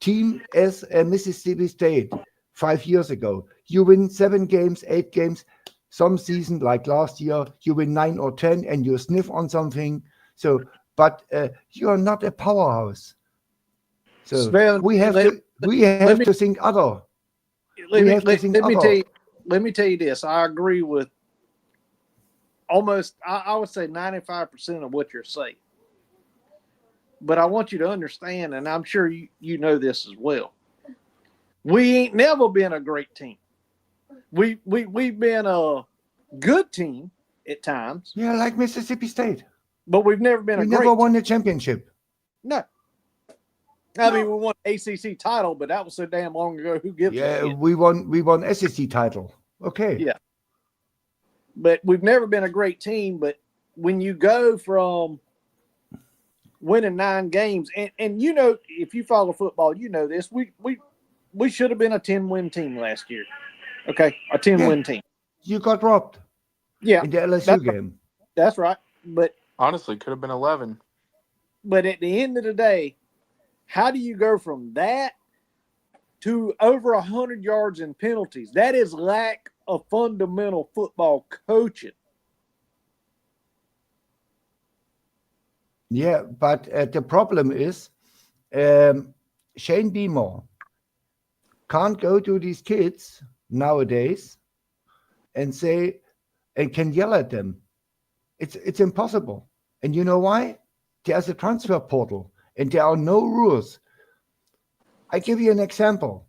team as Mississippi State 5 years ago. You win 7 games, 8 games. Some season, like last year, you win 9 or 10 and you sniff on something. So, but you are not a powerhouse. So Sven, we have to think other. Let me tell you this. I agree with almost, I would say 95% of what you're saying. But I want you to understand, and I'm sure you know this as well. We ain't never been a great team. We've been a good team at times. Yeah, like Mississippi State. But we've never been we a great never won the championship. No. I mean, we won ACC title, but that was so damn long ago. Who gives a shit? we won SEC title. Okay. Yeah. But we've never been a great team. But when you go from winning 9 games, and you know, if you follow football, you know this. We should have been a 10-win team last year. Okay, a 10-win team. You got robbed. Yeah, in the LSU game. That's right. But honestly, could have been 11. But at the end of the day, how do you go from that to over 100 yards in penalties? That is lack of fundamental football coaching. Yeah, but the problem is Shane Beamer can't go to these kids nowadays and say and can yell at them. It's impossible. And you know why? There's a transfer portal and there are no rules. I give you an example.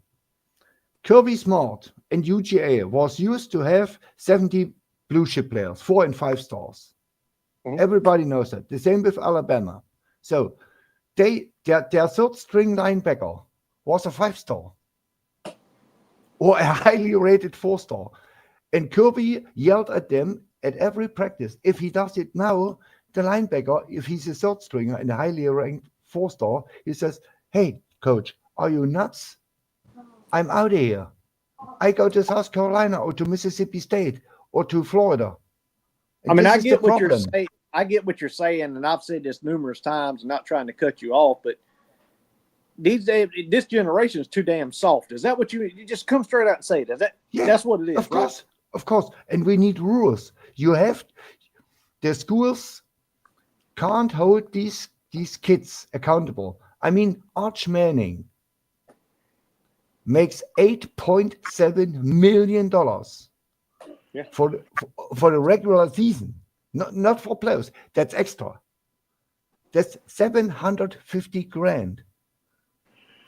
Kirby Smart and UGA was used to have 70 blue chip players, 4 and 5 stars. Mm-hmm. Everybody knows that. The same with Alabama. So their third string linebacker was a 5-star or a highly rated 4-star. And Kirby yelled at them at every practice. If he does it now, the linebacker, if he's a third stringer and a highly ranked 4-star, he says, "Hey, coach, are you nuts? I'm out of here. I go to South Carolina or to Mississippi State or to Florida." And I mean, I get what you're saying. I get what you're saying, and I've said this numerous times, and not trying to cut you off, but these days, this generation is too damn soft. Is that what you just come straight out and say that? That's what it is. Of course, right? Of course. And we need rules. The schools can't hold these kids accountable. I mean, Arch Manning makes $8.7 million for the regular season, not for playoffs. That's extra. That's $750,000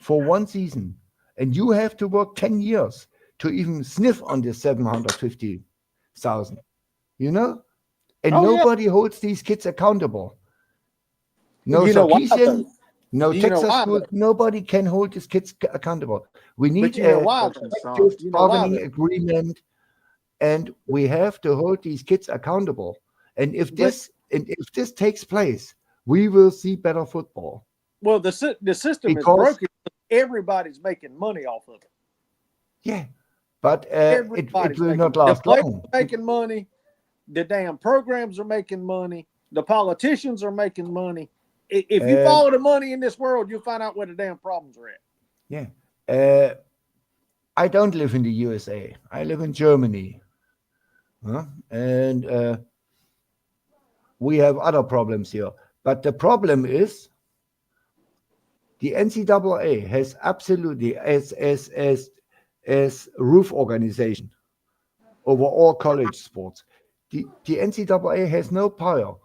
for one season, and you have to work 10 years to even sniff on this 750,000. You know, and nobody holds these kids accountable. No Sarkisian, no Texas school. Nobody can hold these kids accountable. We need a collective bargaining agreement, and we have to hold these kids accountable. And if this takes place, we will see better football. Well, the system is broken. Everybody's making money off of it. Yeah, but it will not last long. Making money. The damn programs are making money. The politicians are making money. If you follow the money in this world, you'll find out where the damn problems are at. Yeah. I don't live in the USA. I live in Germany. And we have other problems here. But the problem is the NCAA has absolutely, as roof organization over all college sports, the NCAA has no power.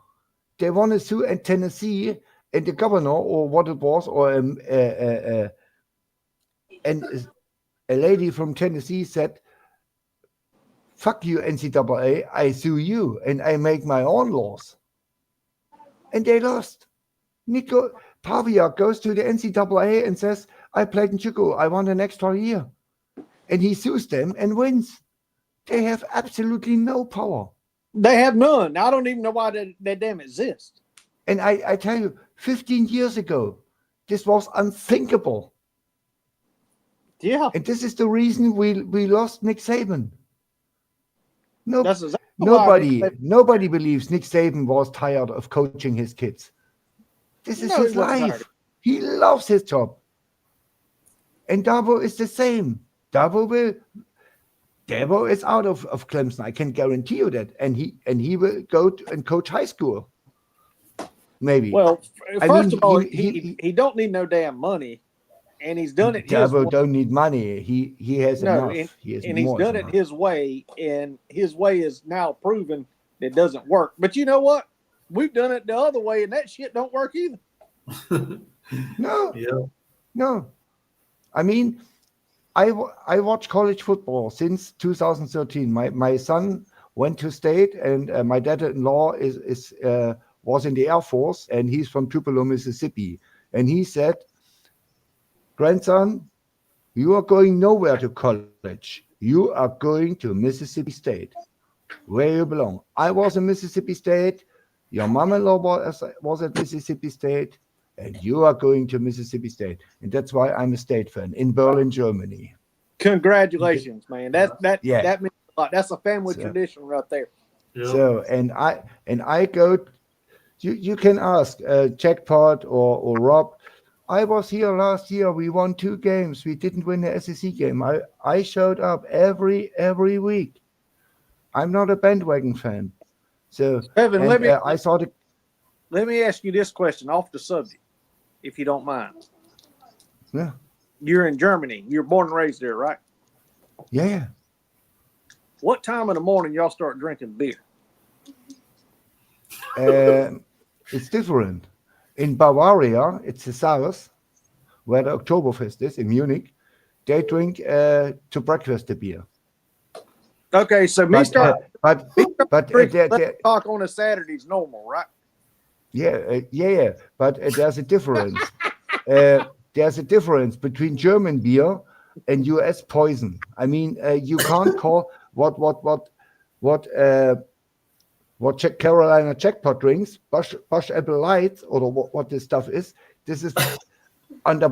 They want to sue in Tennessee, and the governor, or what it was, or and a lady from Tennessee said, "Fuck you, NCAA, I sue you, and I make my own laws." And they lost. Nico Pavia goes to the NCAA and says, "I played in Chicago, I want an extra year." and he sues them and wins. They have absolutely no power. They have none. I don't even know why they damn exist. And I tell you, 15 years ago, this was unthinkable. Yeah. And this is the reason we lost Nick Saban. No, That's exactly why nobody believes Nick Saban was tired of coaching his kids. This is No, his he wasn't life. tired. He loves his job. And Dabo is the same. Dabo is out of Clemson. I can guarantee you that. And he will go and coach high school. Maybe. Well, I first mean, of all, he he don't need no damn money, and he's done it his Dabo way. don't need money. He has No, enough. He has and he's more done than it enough. his way, and his way is now proven that it doesn't work. But you know what? We've done it the other way, and that shit don't work either. No, Yeah. no. I mean, I watch college football since 2013. My son went to state, and my dad-in-law was in the Air Force, and he's from Tupelo, Mississippi. And he said, "Grandson, you are going nowhere to college. You are going to Mississippi State, where you belong." I was in Mississippi State. Your mom-in-law was at Mississippi State, and you are going to Mississippi State. And that's why I'm a State fan in Berlin, Germany. Congratulations, man. That Yeah. means a lot. That's a family So- tradition right there. Yeah. So, and I go. You can ask Jackpot or Rob. I was here last year. We won 2 games. We didn't win the SEC game. I showed up every week. I'm not a bandwagon fan. So, Evan, and, let I saw the. me ask you this question off the subject, if you don't mind. Yeah. You're in Germany. You're born and raised there, right? Yeah. What time in the morning y'all start drinking beer? It's different. In Bavaria, it's the south, where the Oktoberfest is in Munich. They drink to breakfast the beer. Okay, so But let's talk on a Saturday's normal, right? yeah. But there's a difference. There's a difference between German beer and U.S. poison. I mean, you can't call what Carolina Jackpot drinks, Bush Apple Light, or what this stuff is. This is on the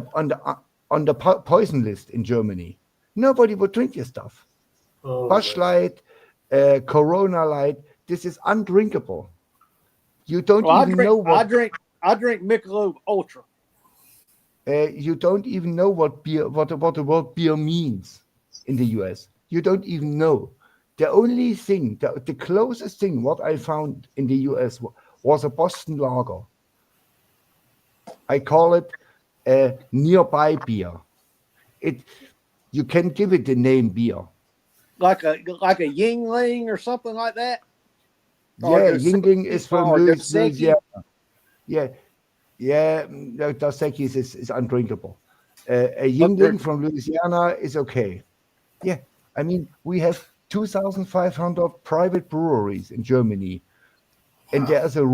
poison list in Germany. Nobody would drink this stuff. Oh, Bush Light, Corona Light. This is undrinkable. You don't even know what I drink Michelob Ultra. you don't even know what the word beer means in the US. You don't even know. The only thing, the closest thing what I found in the US was a Boston Lager. I call it a nearby beer. You can give it the name beer. Like a Yingling or something like that. Yeah, Yingling is from Dos Equis. Louisiana. Yeah, no, Dos Equis is undrinkable. A Yingling from Louisiana is okay. Yeah, I mean, we have 2,500 private breweries in Germany. And there's a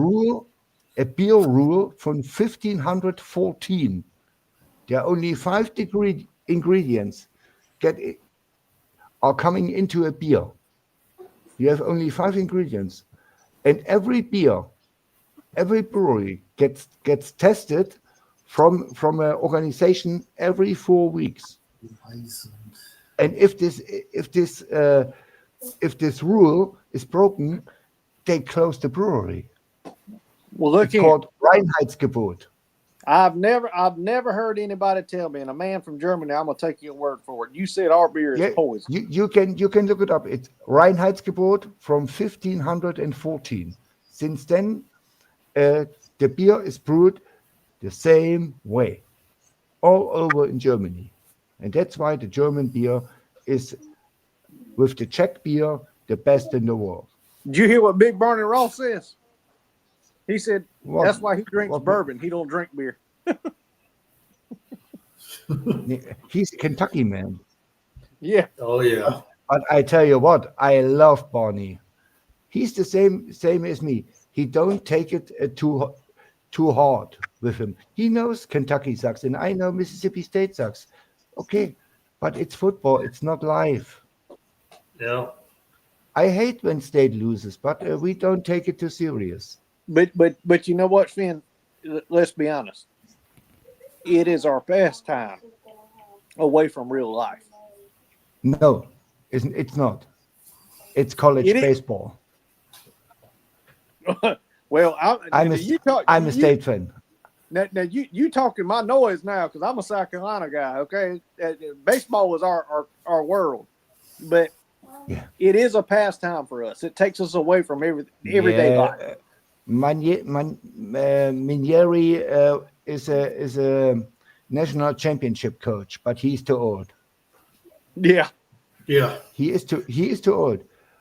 beer rule from 1514. There are only 5 ingredients are coming into a beer. You have only 5 ingredients. And every brewery gets tested from an organization every 4 weeks. And if this rule is broken, they close the brewery. Well, look It's here. called Reinheitsgebot. I've never heard anybody tell me, and a man from Germany, I'm gonna take your word for it. You said our beer is poison. You can look it up. It's Reinheitsgebot from 1514. Since then, the beer is brewed the same way all over in Germany, and that's why the German beer is, with the Czech beer, the best in the world. Did you hear what Big Barney Ross says? He said that's why he drinks what- bourbon. He don't drink beer. He's a Kentucky man. Yeah. Oh yeah. But I tell you what, I love Barney. He's the same as me. He don't take it too hard with him. He knows Kentucky sucks, and I know Mississippi State sucks. Okay, but it's football. It's not life. Yeah. I hate when state loses, but we don't take it too serious. But you know what, Finn? Let's be honest. It is our pastime away from real life. No, it's not. It's college It is. baseball. Well, I'm a state fan. Now you talking my noise now because I'm a South Carolina guy. Okay, baseball is our world, but Yeah. it is a pastime for us. It takes us away from everyday life. Minieri is a national championship coach, but he's too old. Yeah. Yeah. He is too old.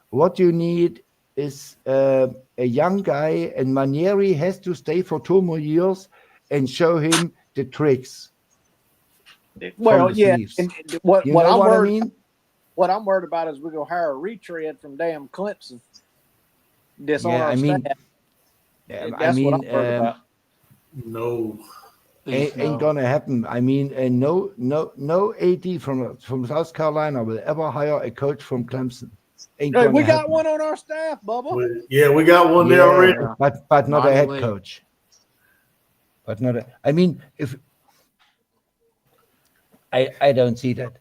What you need is a young guy, and Manieri has to stay for 2 more years and show him the tricks. Well, the yeah. sleeves. And what You know I'm what I worried, mean? what I'm worried about is we're gonna hire a retread from damn Clemson. That's on Yeah, our I mean, staff. I That's what mean, I'm worried about. No. ain't gonna happen. I mean, no AD from South Carolina will ever hire a coach from Clemson. Ain't Hey, gonna we got happen. one on our staff, Bubba. We got one there already. Yeah. But not a Monty head Lee. coach. But not a. I mean, if I don't see that.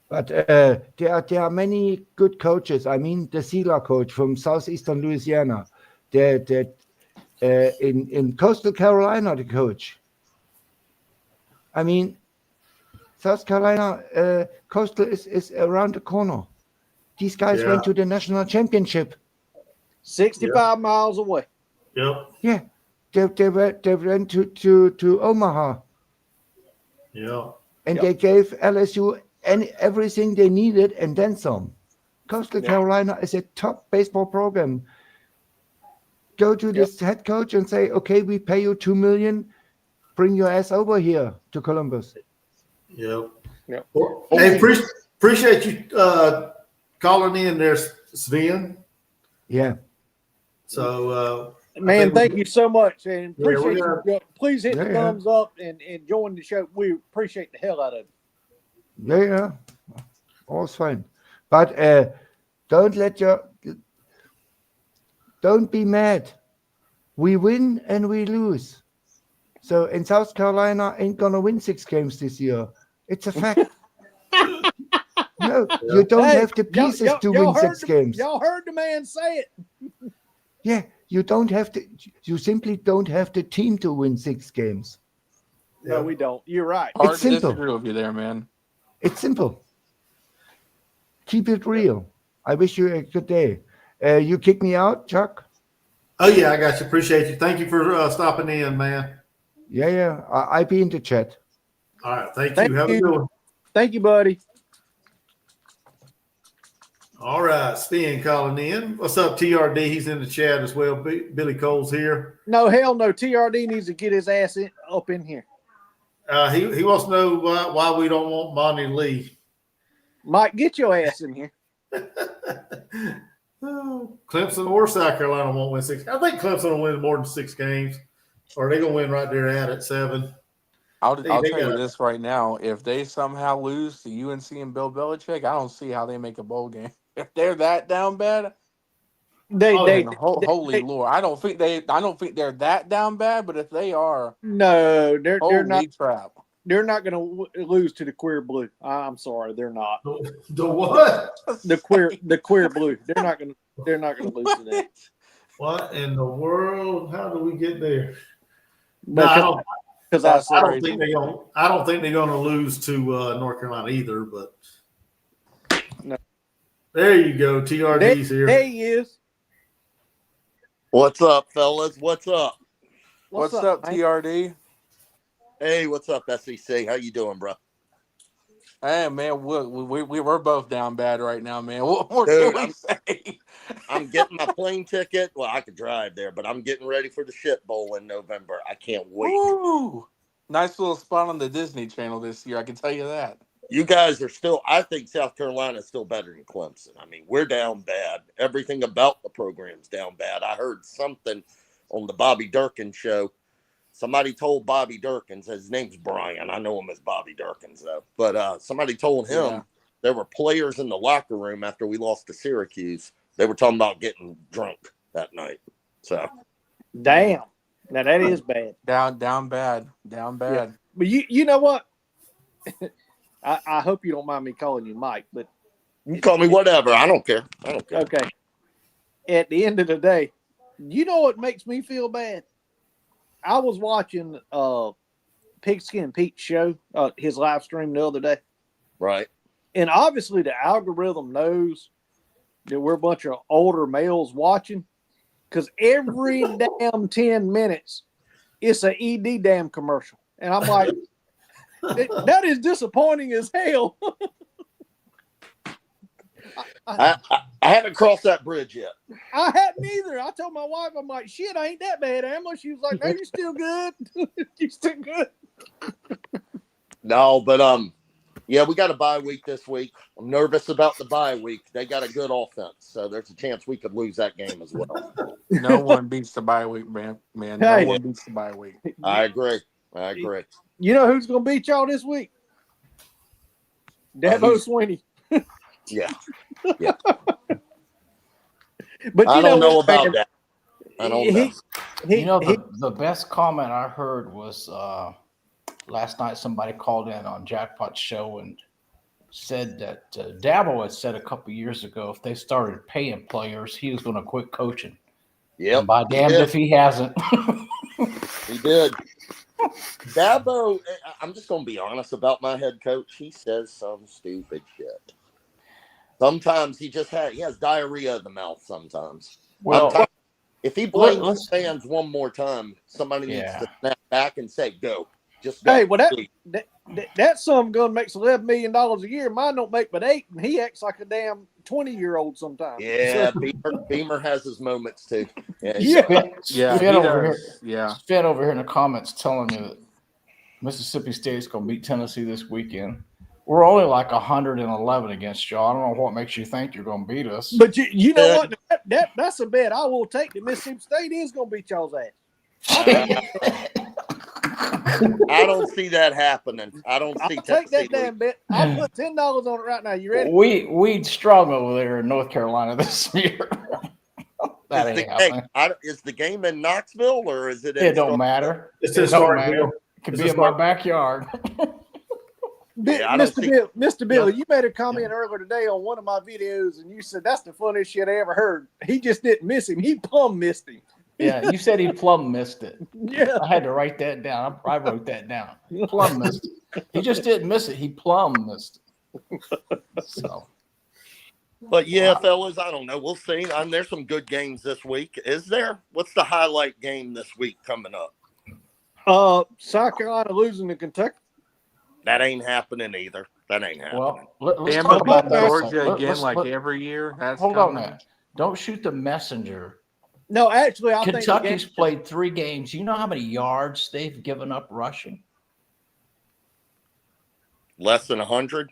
But there are many good coaches. I mean, the Sela coach from southeastern Louisiana, in coastal Carolina, the coach. I mean, South Carolina coastal is around the corner. These guys Yeah. went to the national championship. 65 miles away. Yep. Yeah, they went to Omaha, Yeah. and Yep. they gave LSU everything they needed and then some. Coastal Carolina is a top baseball program. Go to this head coach and say, okay, we pay you $2 million. Bring your ass over here to Columbus. Yep. Yep. Well, hey, appreciate you calling in there, Sven. Yeah. So, Man, thank you so much, and Yeah, we appreciate got- you. Please hit the Yeah. thumbs up and join the show. We appreciate the hell out of it. Yeah. All's fine. But don't be mad. We win and we lose. So in South Carolina ain't gonna win 6 games this year. It's a fact. No, you don't have the pieces to win 6 games. Y'all heard the man say it. Yeah, you don't have to. You simply don't have the team to win 6 games. No, we don't. You're right. Hard It's to simple. disagree with you there, man. It's simple. Keep it real. I wish you a good day. You kick me out, Chuck? oh yeah, I got you. Appreciate you. Thank you for stopping in, man. Yeah. I be in the chat. All right. Thank Thank you. Have a you. good one. Thank you, buddy. All right. Sven calling in. What's up, TRD? He's in the chat as well. Billy Cole's here. No, hell no. TRD needs to get his ass up in here. He wants to know why we don't want Monty Lee. Mike, get your ass in here. Clemson or South Carolina won't win 6. I think Clemson will win more than 6 games, or they're gonna win right there at 7. I'll They tell you gotta- this right now. If they somehow lose to UNC and Bill Belichick, I don't see how they make a bowl game. If they're that down bad, holy Lord, I don't think they're that down bad. But if they are, No, they're not. holy crap! They're not going to lose to the queer blue. I'm sorry, they're not. The what? The queer blue. They're not going to lose to them. What in the world? How do we get there? No, I don't. Because I don't think they're gonna. I don't think they're gonna lose to North Carolina either. But No. There you go. TRD's here. There he is. What's up, fellas? What's up? What's up, man? TRD? Hey, what's up, SEC? How you doing, bro? Hey man, we're both down bad right now, man. What more Dude, can we say? I'm getting my plane ticket. Well, I could drive there, but I'm getting ready for the shit bowl in November. I can't wait. Woo! Nice little spot on the Disney Channel this year. I can tell you that. You guys are still, I think South Carolina is still better than Clemson. I mean, we're down bad. Everything about the program's down bad. I heard something on the Bobby Durkin show somebody told Bobby Durkins, his name's Brian. I know him as Bobby Durkins, though. But somebody told him there were players in the locker room after we lost to Syracuse. They were talking about getting drunk that night. So, damn. Now that is bad. Down bad. Yeah. But you know what? I hope you don't mind me calling you Mike, but you can call me whatever. I don't care. Okay. At the end of the day, you know what makes me feel bad? I was watching Pigskin Pete's show, his live stream the other day. Right. And obviously the algorithm knows that we're a bunch of older males watching, because every damn 10 minutes it's an ED damn commercial. And I'm like, that is disappointing as hell. I haven't crossed that bridge yet. I hadn't either. I told my wife, I'm like, shit, I ain't that bad, Emma. She was like, no, you're still good. You're still good. No, but yeah, we got a bye week this week. I'm nervous about the bye week. They got a good offense, so there's a chance we could lose that game as well. No one beats the bye week, man. No one beats the bye week. I agree. You know who's going to beat y'all this week? Dabo Sweeney. Yeah. But I don't know about that. I don't know. The best comment I heard was last night somebody called in on Jackpot's show and said that Dabo had said a couple years ago if they started paying players, he was going to quit coaching. Yeah. By damned if he hasn't. He did. Dabo, I'm just going to be honest about my head coach. He says some stupid shit. Sometimes he has diarrhea of the mouth sometimes. Well, if he blames the fans one more time, somebody needs to snap back and say, go. Just go. Hey, well, that's something going to make $11 million a year. Mine don't make but 8, and he acts like a damn 20-year-old sometimes. Yeah, Beamer has his moments too. Fed over here in the comments telling me that Mississippi State's going to beat Tennessee this weekend. We're only like 111 against y'all. I don't know what makes you think you're going to beat us. But you know what? That's a bet I will take that Mississippi State is going to beat y'all's ass. I don't see that happening. I don't see I'll take that damn bet. I'll put $10 on it right now. You ready? We'd strong over there in North Carolina this year. That ain't happening. Is the game in Knoxville or is it? It don't matter. It don't matter. It could be in my backyard. Mr. Billy, you made a comment earlier today on one of my videos, and you said that's the funniest shit I ever heard. He just didn't miss him. He plumb missed him. Yeah, you said he plumb missed it. Yeah. I had to write that down. I wrote that down. Plumb missed it. He just didn't miss it. He plumb missed it. So. But yeah, fellas, I don't know. We'll see. There's some good games this week. Is there? What's the highlight game this week coming up? South Carolina losing to Kentucky. That ain't happening either. That ain't happening. Well, let's Bama talk about that. Georgia again, every year. Hold on now. Don't shoot the messenger. No, actually, I think Kentucky's played 3 games. You know how many yards they've given up rushing? Less than 100.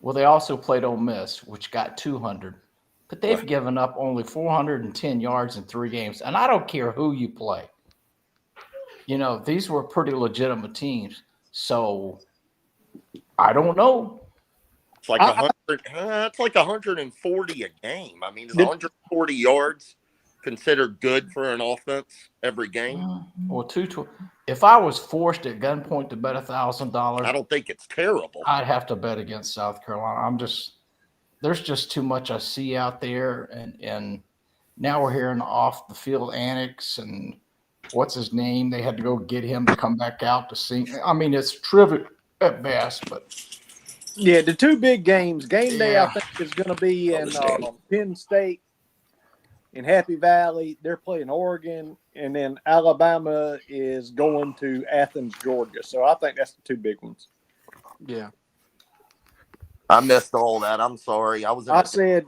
Well, they also played Ole Miss, which got 200. But they've given up only 410 yards in 3 games. And I don't care who you play. You know, these were pretty legitimate teams. So, I don't know. It's like 100. It's like 140 a game. I mean, is 140 yards considered good for an offense every game? Well, if I was forced at gunpoint to bet $1,000, I don't think it's terrible. I'd have to bet against South Carolina. There's just too much I see out there, and now we're hearing off the field annex and what's his name? They had to go get him to come back out to sing. I mean, it's trivial at best, but yeah, the 2 big games. Game day, I think, is going to be in Penn State in Happy Valley. They're playing Oregon, and then Alabama is going to Athens, Georgia. So I think that's the 2 big ones. Yeah. I missed all that. I'm sorry. I said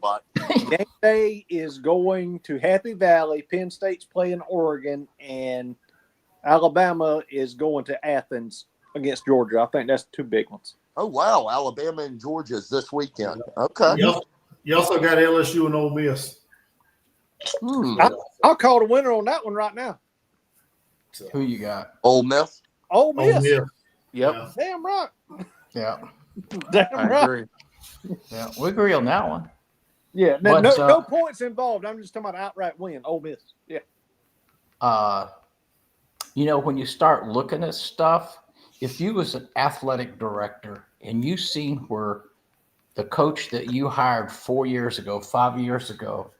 game day is going to Happy Valley. Penn State's playing Oregon, and Alabama is going to Athens against Georgia. I think that's the 2 big ones. Oh, wow. Alabama and Georgia's this weekend. Okay. You also got LSU and Ole Miss. I'll call the winner on that one right now. So, Who you got? Ole Miss. Ole Ole Miss. Miss. Yep, Yeah. Damn right. Yeah, Damn I right. agree. yeah, we agree on that one. Yeah. But, No points involved. I'm just talking about outright win. Ole Miss. Yeah. When you start looking at stuff, if you was an athletic director and you seen where the coach that you hired 4 years ago, 5 years ago,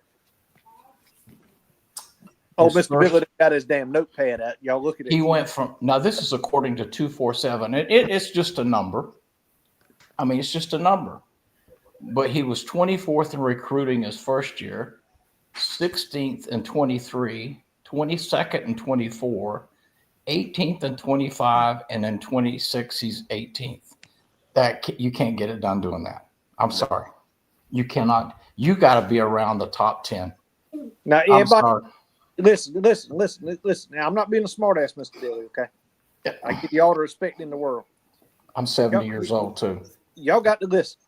Oh, his Mr. first- Billett got his damn notepad out. Y'all look at it. he went from, now this is according to 247. It's just a number. I mean, it's just a number. But he was 24th in recruiting his first year, 16th in 23, 22nd in 24, 18th and 25, and then 26 he's 18th. You can't get it done doing that. I'm sorry, you cannot. You got to be around the top 10. Now, I'm everybody, sorry. listen. Now, I'm not being a smart ass, Mr. Billy. Okay, I give you all the respect in the world. I'm 70 years old too. Y'all got to listen.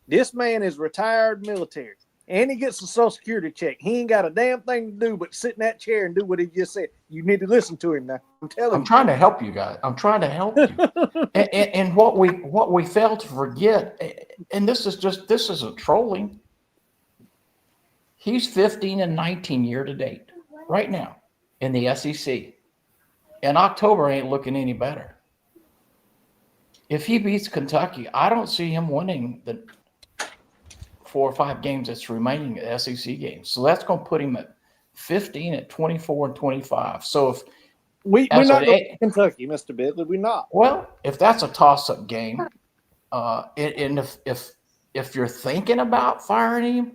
This man is retired military, and he gets a Social Security check. He ain't got a damn thing to do but sit in that chair and do what he just said. You need to listen to him now. I'm telling I'm you. trying to help you guys. I'm trying to help you. and what we fail to forget, and this isn't trolling. He's 15 and 19 year to date right now in the SEC. And October ain't looking any better. If he beats Kentucky, I don't see him winning the 4 or 5 games that's remaining at SEC games. So that's going to put him at 15, at 24 and 25. So if we're as not an going to Kentucky, Mr. Billy. We're not. well, if that's a toss-up game, and if you're thinking about firing him,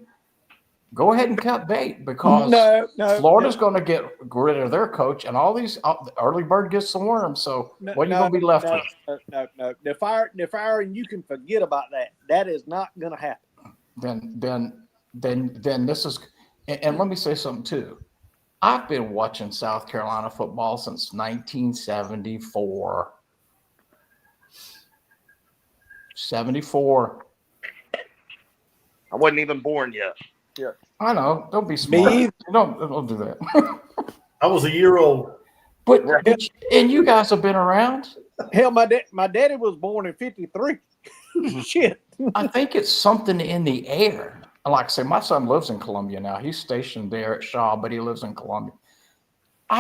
go ahead and cut bait because No, Florida's going to get rid of their coach, and all these early bird gets the worm. So what are you going to be left with? No. They're firing. You can forget about that. That is not going to happen. Then this is, and let me say something too. I've been watching South Carolina football since 1974. 74. I wasn't even born yet. I know. Don't be smart. Me? Don't do that. I was a year old. But and you guys have been around. Hell, my daddy was born in '53. Shit. I think it's something in the air. Like I say, my son lives in Columbia now. He's stationed there at Shaw, but he lives in Columbia.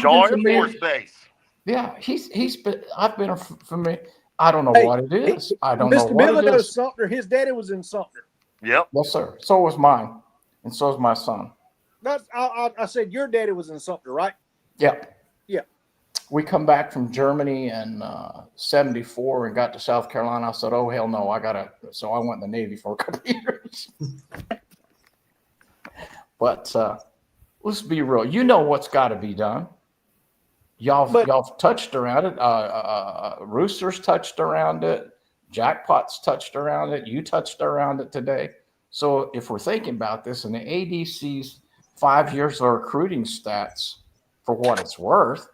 Shaw Air Force Base. Yeah, I've been familiar. I don't know what it is. I don't know Mr. what Billy it knows is. Sumter. His daddy was in Sumter. Yep. Yes, sir. So was mine, and so is my son. I said your daddy was in Sumter, right? Yep. Yeah. We come back from Germany in '74 and got to South Carolina. I said, "Oh hell no, So I went in the Navy for a couple of years. But let's be real. You know what's got to be done. Y'all touched around it. Roosters touched around it. Jackpot's touched around it. You touched around it today. So if we're thinking about this, and the ADC's 5 years of recruiting stats, for what it's worth,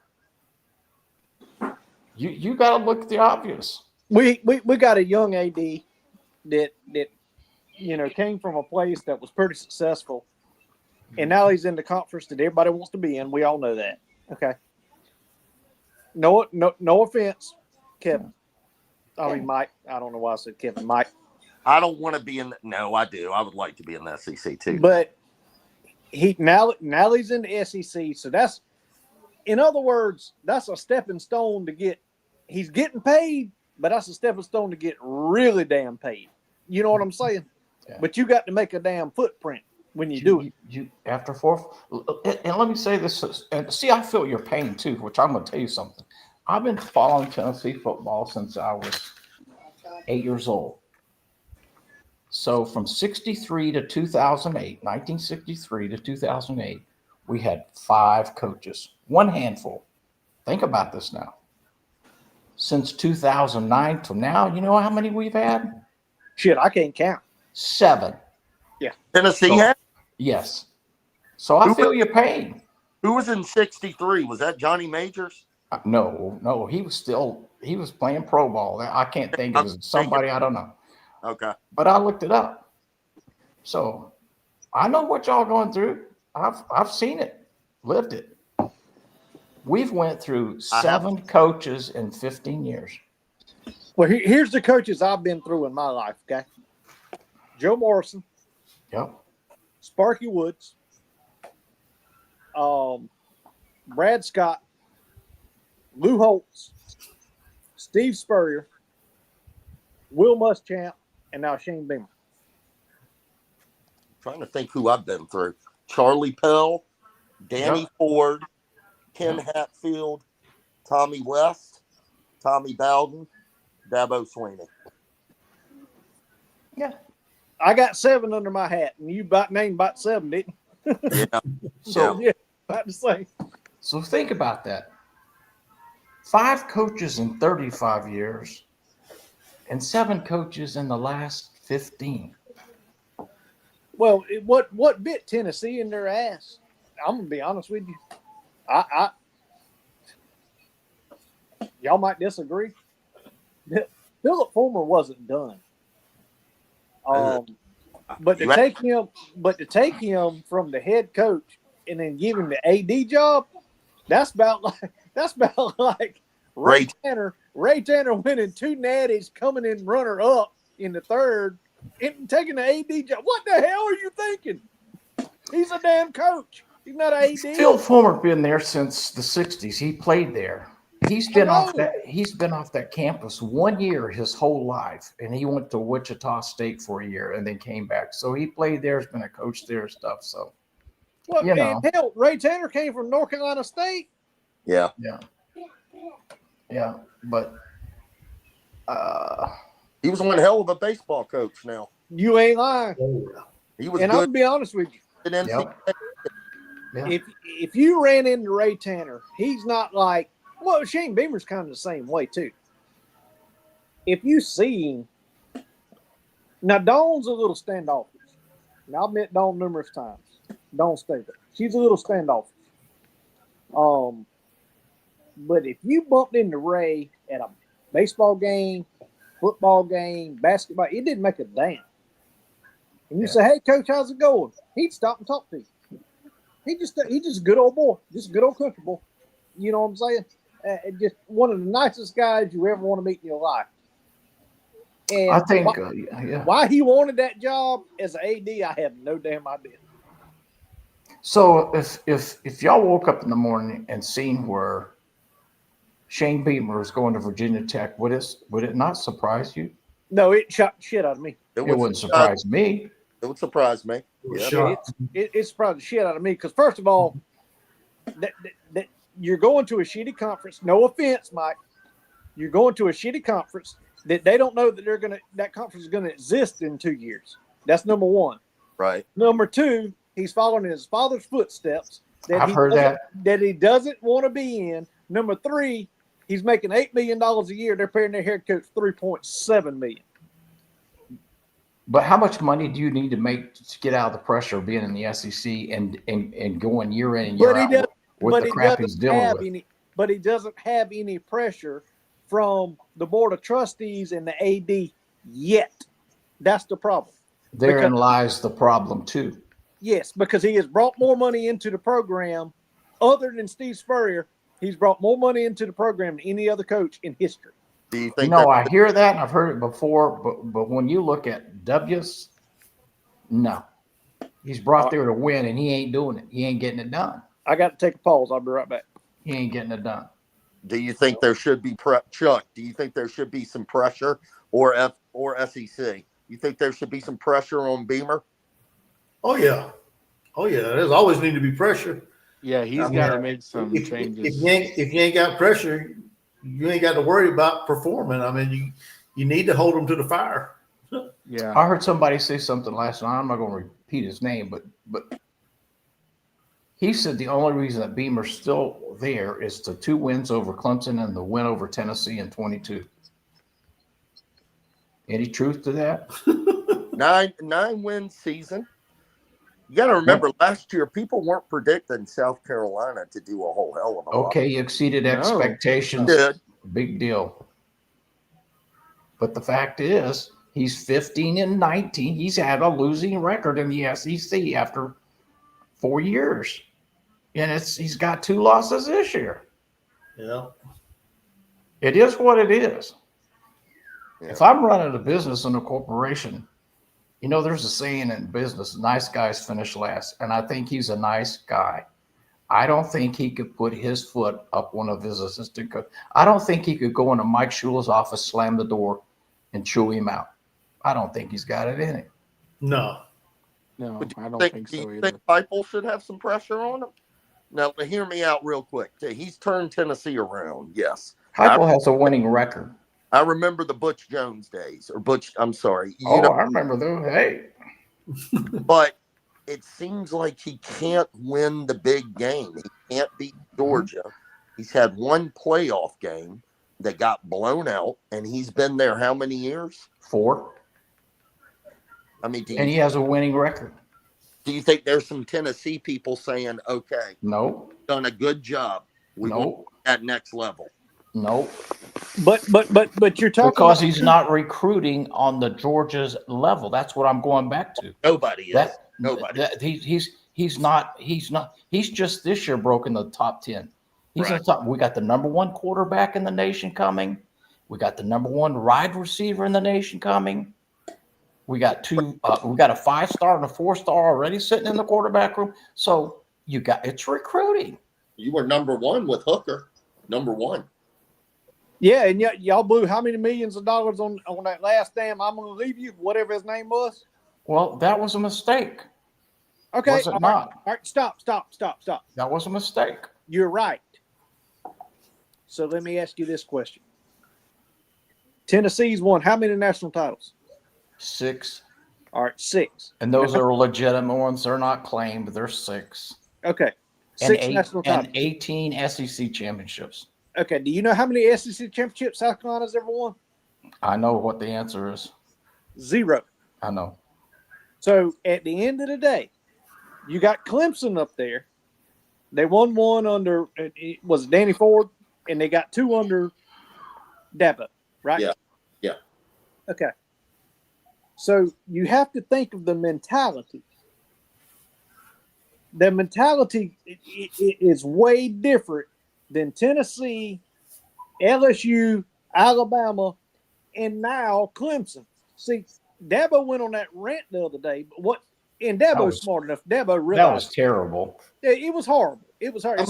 you got to look at the obvious. We got a young AD that came from a place that was pretty successful, and now he's in the conference that everybody wants to be in. We all know that. Okay. No offense, Kevin. I mean, Mike. I don't know why I said Kevin. Mike. I don't want to be in. No, I do. I would like to be in the SEC too. But now he's in the SEC, so that's, in other words, that's a stepping stone to get. He's getting paid, but that's a stepping stone to get really damn paid. You know what I'm saying? Yeah. But you got to make a damn footprint when you do it. You after 4, and let me say this, and see, I feel your pain too, which I'm going to tell you something. I've been following Tennessee football since I was 8 years old. So from 63 to 2008, 1963 to 2008, we had 5 coaches, one handful. Think about this now. Since 2009 to now, you know how many we've had? Shit, I can't count. 7. Tennessee had? Yes. So I feel your pain. Who was in '63? Was that Johnny Majors? No, he was playing pro ball. I can't think of somebody, I don't know. Okay. But I looked it up. So I know what y'all going through. I've seen it, lived it. We've went through I have- 7 coaches in 15 years. Well, here's the coaches I've been through in my life. Okay, Joe Morrison, Yep. Sparky Woods, Brad Scott, Lou Holtz, Steve Spurrier, Will Muschamp, and now Shane Beamer. Trying to think who I've been through. Charlie Pell, Danny Yep. Ford, Ken Hatfield, Tommy West, Tommy Bowden, Dabo Sweeney. Yeah. I got 7 under my hat, and you named about 7, didn't you? Yeah. So Yeah, about to say. So think about that. 5 coaches in 35 years and 7 coaches in the last 15. Well, what bit Tennessee in their ass? I'm gonna be honest with you. Y'all might disagree. Philip Fulmer wasn't done. But to take him from the head coach and then give him the AD job, that's about like Ray Tanner. Ray Tanner winning 2 natties, coming in runner up in the 3rd, and taking the AD job. What the hell are you thinking? He's a damn coach. He's not an AD. Phil Fulmer been there since the 60s. He played there. He's been off that campus 1 year his whole life, and he went to Wichita State for a year and then came back. So he played there, has been a coach there and stuff. So Well, man, hell, Ray Tanner came from North Carolina State. Yeah. But he was one hell of a baseball coach now. You ain't lying. He was and good. I'll be honest with you. If you ran into Ray Tanner, he's not like, well, Shane Beamer's kind of the same way too. If you see him, now Dawn's a little standoffish. Now I've met Dawn numerous times. Dawn Stater. She's a little standoffish. But if you bumped into Ray at a baseball game, football game, basketball, it didn't make a damn. And you say, "Hey, coach, how's it going?" He'd stop and talk to you. He just a good old boy, just a good old country boy. You know what I'm saying? Just one of the nicest guys you ever want to meet in your life. And I think why he wanted that job as an AD, I have no damn idea. So if y'all woke up in the morning and seen where Shane Beamer is going to Virginia Tech, would it not surprise you? No, it shocked the shit out of me. It wouldn't surprise me. It would surprise me. It surprised the shit out of me because first of all, that you're going to a shitty conference. No offense, Mike. You're going to a shitty conference that they don't know that that conference is gonna exist in 2 years. That's number one. Right. Number two, he's following in his father's footsteps. I've heard that he doesn't want to be in. Number three, he's making $8 million a year. They're paying their head coach $3.7 million. But how much money do you need to make to get out of the pressure of being in the SEC and going year in and year out with the crap he's dealing with? But he doesn't have any pressure from the board of trustees and the AD yet. That's the problem. Therein lies the problem too. Yes, because he has brought more money into the program. Other than Steve Spurrier, he's brought more money into the program than any other coach in history. Do you think? I hear that and I've heard it before, but when you look at W's, no, he's brought there to win and he ain't doing it. He ain't getting it done. I got to take a pause. I'll be right back. He ain't getting it done. Do you think there should be Chuck? Do you think there should be some pressure or SEC? You think there should be some pressure on Beamer? Oh yeah. There's always need to be pressure. Yeah, he's got to make some changes. If you ain't got pressure, you ain't got to worry about performing. I mean, you need to hold them to the fire. Yeah. I heard somebody say something last night. I'm not going to repeat his name, but he said the only reason that Beamer's still there is the 2 wins over Clemson and the win over Tennessee in 22. Any truth to that? 9-win season. You got to remember, last year people weren't predicting South Carolina to do a whole hell of a lot. Okay, you exceeded expectations. Did. Big deal. But the fact is, he's 15-19. He's had a losing record in the SEC after 4 years, and he's got 2 losses this year. Yeah. It is what it is. Yeah. If I'm running a business in a corporation, you know, there's a saying in business, nice guys finish last. And I think he's a nice guy. I don't think he could put his foot up one of his assistant coach. I don't think he could go into Mike Shula's office, slam the door, and chew him out. I don't think he's got it in him. No. No, But I don't think do so you either. think Heupel should have some pressure on him? Now, hear me out real quick. He's turned Tennessee around, yes. Heupel has a winning record. I remember the Butch Jones days, or Butch, I'm sorry. I remember those. Hey. But it seems like he can't win the big game. He can't beat Georgia. He's had one playoff game that got blown out, and he's been there how many years? 4. I mean, And he has a winning record. do you think there's some Tennessee people saying, okay, No. done a good job. We want No. that next level. No. But you're talking Because about, he's not recruiting on the Georgia's level. That's what I'm going back to. Nobody is. That Nobody. that he's not he's just this year broken the top 10. He's in Right. the top. We got the number 1 quarterback in the nation coming. We got the number 1 wide receiver in the nation coming. We got 2. We got a 5-star and a 4-star already sitting in the quarterback room. So it's recruiting. You were number 1 with Hooker. Number 1. yeah, and y'all blew how many millions of dollars on that last damn I'm gonna leave you, whatever his name was. Well, that was a mistake. Okay, Was it all not? right, stop. That was a mistake. You're right. So let me ask you this question. Tennessee's won how many national titles? 6. All right, 6. And those are legitimate ones. They're not claimed. They're 6. Okay. And 6 national titles. and 18 SEC championships. Okay. Do you know how many SEC championships South Carolina's ever won? I know what the answer is. 0. I know. So at the end of the day, you got Clemson up there. They won 1 under was it Danny Ford, and they got 2 under Dabo, right? Yeah. Okay. So you have to think of the mentality. The mentality is way different than Tennessee, LSU, Alabama, and now Clemson. See, Dabo went on that rant the other day, but Dabo's smart enough. Dabo realized That was terrible. it was horrible. It was horrible.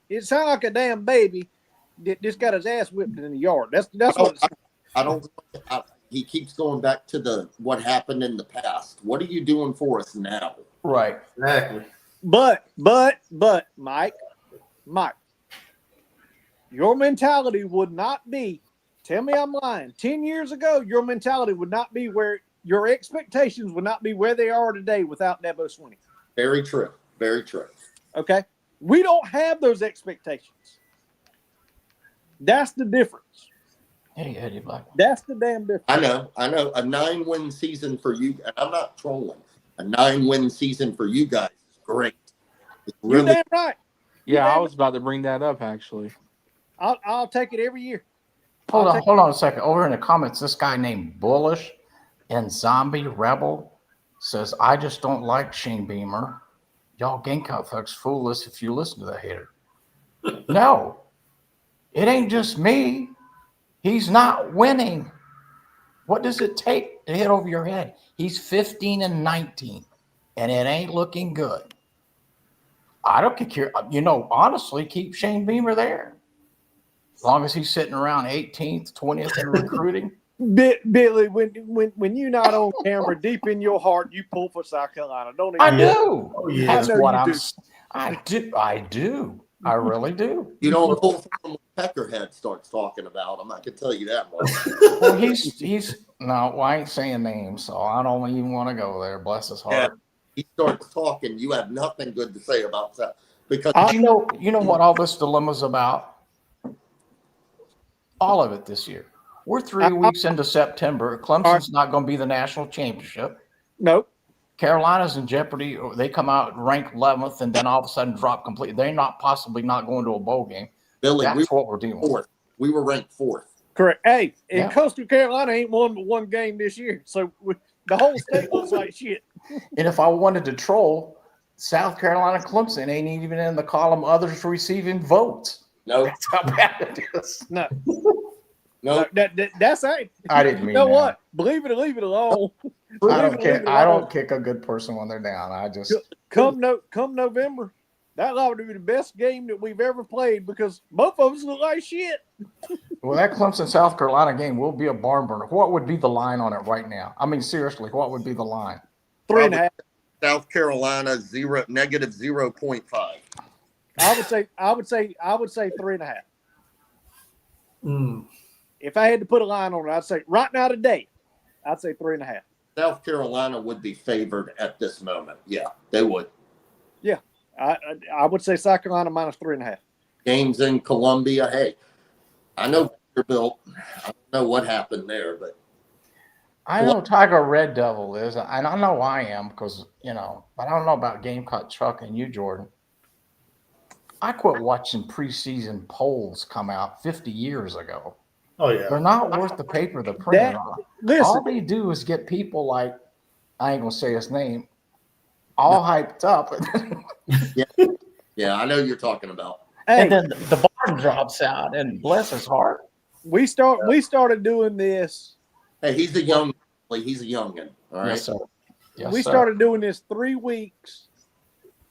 It sounded like a damn baby that just got his ass whipped in the yard. That's what it sounded. He keeps going back to what happened in the past. What are you doing for us now? Right. Exactly. But Mike, your mentality would not be, tell me I'm lying, 10 years ago, your mentality would not be where your expectations would not be where they are today without Dabo Swinney. Very true. Very true. Okay? We don't have those expectations. That's the difference. Hey, Eddie Black. That's the damn difference. I know. A 9-win season for you. And I'm not trolling. A 9-win season for you guys is great. It's You're really damn right. Yeah, I was about to bring that up actually. I'll take it every year. Hold on a second. Over in the comments, this guy named Bullish and Zombie Rebel says, I just don't like Shane Beamer. Y'all Gamecock folks fool us if you listen to the hater. No, it ain't just me. He's not winning. What does it take to hit over your head? He's 15-19, and it ain't looking good. I don't care. Honestly, keep Shane Beamer there. As long as he's sitting around 18th, 20th in recruiting. Billy, when you're not on camera, deep in your heart, you pull for South Carolina. Don't even I do. Oh, yeah. That's I know what you I'm. do. I do. I really do. you don't pull for him when Peckerhead starts talking about him. I can tell you that much. Well, he's no. I ain't saying names, so I don't even want to go there. Bless his heart. He starts talking, you have nothing good to say about that because But you know what all this dilemma's about? All of it this year. We're 3 weeks into September. Clemson's not going to be the national championship. Nope. Carolina's in jeopardy. They come out ranked 11th and then all of a sudden drop completely. They're not going to a bowl game. Billy, That's what we're dealing with. 4th. We were ranked 4th. Correct. Hey, and Yeah. Coastal Carolina ain't won but one game this year, so the whole state looks like shit. And if I wanted to troll, South Carolina Clemson ain't even in the column others receiving votes. No, That's how bad it is. No, no. that's it. I didn't You mean know that. what? Believe it or leave it alone. I don't kick a good person when they're down. I just Come November, that ought to be the best game that we've ever played because both of us look like shit. well, that Clemson South Carolina game will be a barn burner. What would be the line on it right now? I mean, seriously, what would be the line? 3.5. South Carolina negative 0.5. I would say 3.5. Mm. If I had to put a line on it, I'd say right now today, I'd say 3.5. South Carolina would be favored at this moment. Yeah, they would. Yeah, I would say South Carolina minus 3.5. Games in Columbia. Hey, I know Vanderbilt. I don't know what happened there, but I know Tiger Red Devil is, and I know I am because, but I don't know about Gamecock Chuck and you, Jordan. I quit watching preseason polls come out 50 years ago. Oh yeah. They're not worth the paper they're printed on. Listen, All they do is get people like, I ain't going to say his name, all hyped up. yeah, I know you're talking about. hey, And then the barn drops out, and bless his heart. we started doing this. Hey, he's a youngin. All right. Yes, sir. Yes, we sir. started doing this 3 weeks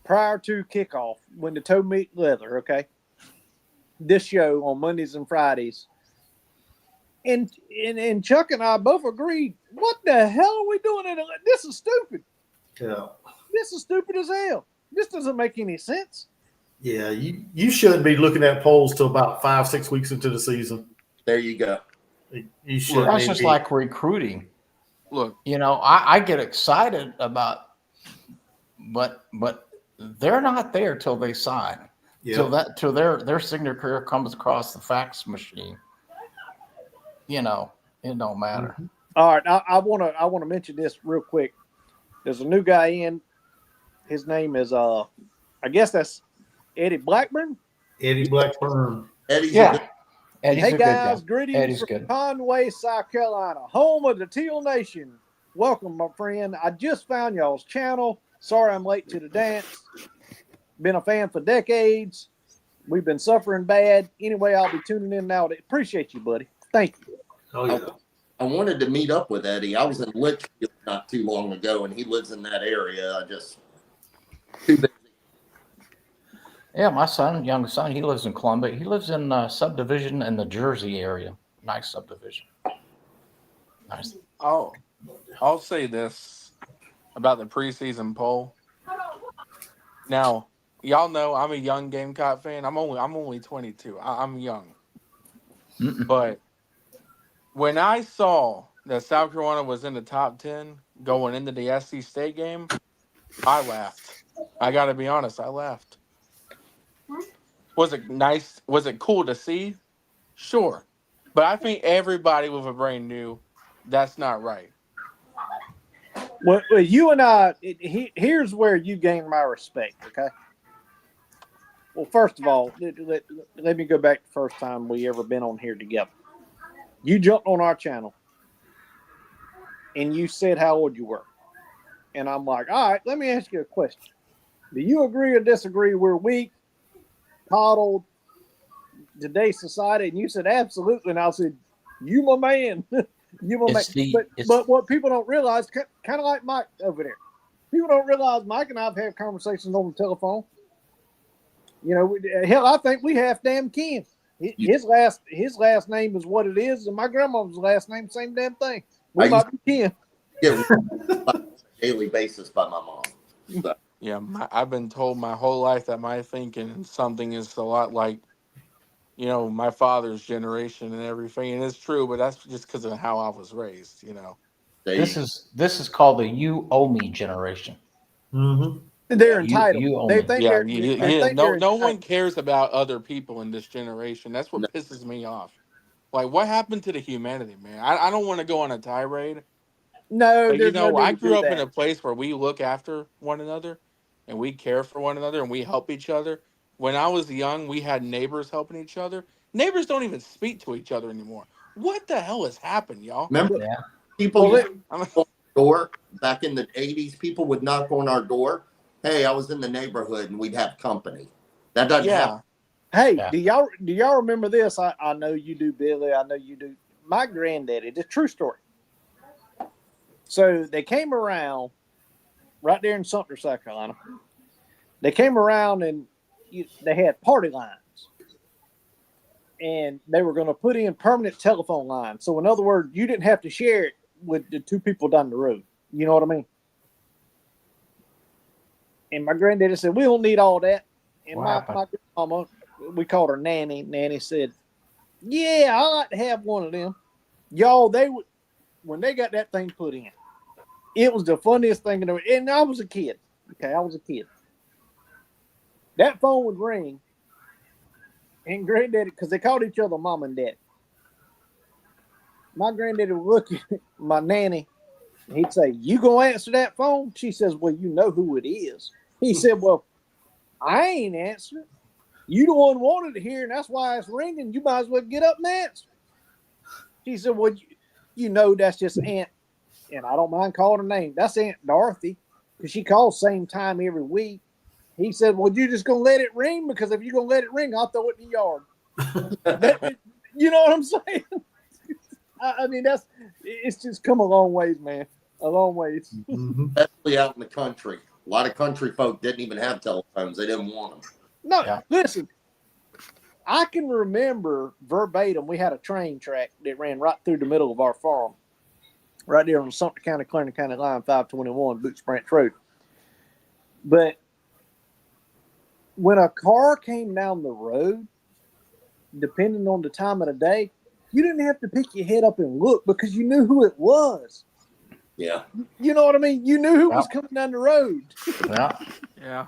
prior to kickoff when the toe meet leather. Okay, this show on Mondays and Fridays, and Chuck and I both agreed. What the hell are we doing? This is stupid. Yeah. This is stupid as hell. This doesn't make any sense. Yeah. You shouldn't be looking at polls till about 5-6 weeks into the season. There you go. You should. That's just like recruiting. Look, I get excited about, but they're not there till they sign. Till their signature comes across the fax machine. It don't matter. Mm-hmm. All right, I want to mention this real quick. There's a new guy in. His name is I guess that's Eddie Blackburn. Eddie Blackburn. Eddie's a Yeah. good, Eddie's Hey a good guys, guy. greetings Eddie's from good. Conway, South Carolina, home of the Teal Nation. Welcome, my friend. I just found y'all's channel. Sorry I'm late to the dance. Been a fan for decades. We've been suffering bad. Anyway, I'll be tuning in now. Appreciate you, buddy. Thank you. Oh yeah. I wanted to meet up with Eddie. I was in Litchfield not too long ago, and he lives in that area. I just too busy. Yeah, my young son, he lives in Columbia. He lives in subdivision in the Jersey area. Nice subdivision. Nice. I'll say this about the preseason poll. Now, y'all know I'm a young Gamecock fan. I'm only 22. I'm young. Mm-mm. But when I saw that South Carolina was in the top 10 going into the SC State game, I laughed. I got to be honest, I laughed. Was it nice? Was it cool to see? Sure. But I think everybody with a brain knew that's not right. Well, you and I, here's where you gain my respect, okay? Well, first of all, let me go back to the first time we ever been on here together. You jumped on our channel, and you said how old you were. And I'm like, all right, let me ask you a question. Do you agree or disagree we're weak, coddled, today's society? And you said, absolutely. And I said, you my man. You my man. But what people don't realize, kind of like Mike over there, people don't realize Mike and I have had conversations on the telephone. Hell, I think we half damn kin. His last name is what it is, and my grandma's last name, same damn thing. We might be kin. Get on a daily basis by my mom. So. Yeah, I've been told my whole life that my thinking and something is a lot like, my father's generation and everything, and it's true, but that's just because of how I was raised. This is called the "you owe me" generation. Mm-hmm. They're entitled. They think no one cares about other people in this generation. That's what pisses me off. Like, what happened to the humanity, man? I don't want to go on a tirade. No, but, I grew up in a place where we look after one another, and we care for one another, and we help each other. When I was young, we had neighbors helping each other. Neighbors don't even speak to each other anymore. What the hell has happened, y'all? Remember, people knock on the door back in the 80s. People would knock on our door. Hey, I was in the neighborhood, and we'd have company. That doesn't happen. Hey, Yeah. do y'all remember this? I know you do, Billy. I know you do. My granddaddy, it's a true story. So they came around right there in Sumter, South Carolina. They came around and they had party lines, and they were going to put in permanent telephone lines. So in other words, you didn't have to share it with the two people down the road. You know what I mean? And my granddaddy said, "We don't need all that." And What my happened? grandmama, we called her Nanny. Nanny said, "Yeah, I like to have one of them." Y'all, they would when they got that thing put in, it was the funniest thing in the world. And I was a kid. Okay, I was a kid. That phone would ring, and granddaddy, because they called each other mom and dad. My granddaddy would look at my nanny, and he'd say, "You gonna answer that phone?" She says, "Well, you know who it is." He said, "Well, I ain't answering. You the one wanted to hear, and that's why it's ringing. You might as well get up and answer." She said, "Well, you know that's just Aunt," and I don't mind calling her name. That's Aunt Dorothy, because she calls same time every week. He said, "Well, you just gonna let it ring? Because if you're gonna let it ring, I'll throw it in the yard." You know what I'm saying? I mean, it's just come a long ways, man. A long ways. Especially out in the country. A lot of country folk didn't even have telephones. They didn't want them. No, Yeah. listen. I can remember verbatim. We had a train track that ran right through the middle of our farm, right there on the Sumter County, Clarendon County line, 521 Boots Branch Road. But when a car came down the road, depending on the time of the day, you didn't have to pick your head up and look because you knew who it was. Yeah. You know what I mean? You knew who was coming down the road. Yeah. Yeah.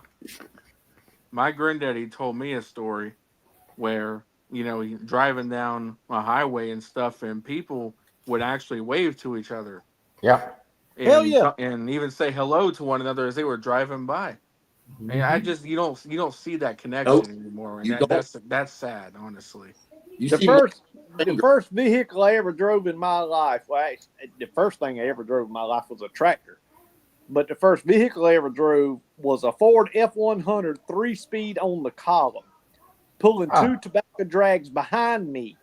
My granddaddy told me a story where, he driving down a highway and stuff, and people would actually wave to each other. Yeah. Hell yeah. And even say hello to one another as they were driving by. And I just you don't see that connection anymore, and You don't. that's sad, honestly. You The see first vehicle I ever drove in my life, well, actually, the first thing I ever drove in my life was a tractor. But the first vehicle I ever drove was a Ford F-100 3-speed on the column, pulling two tobacco drags behind me.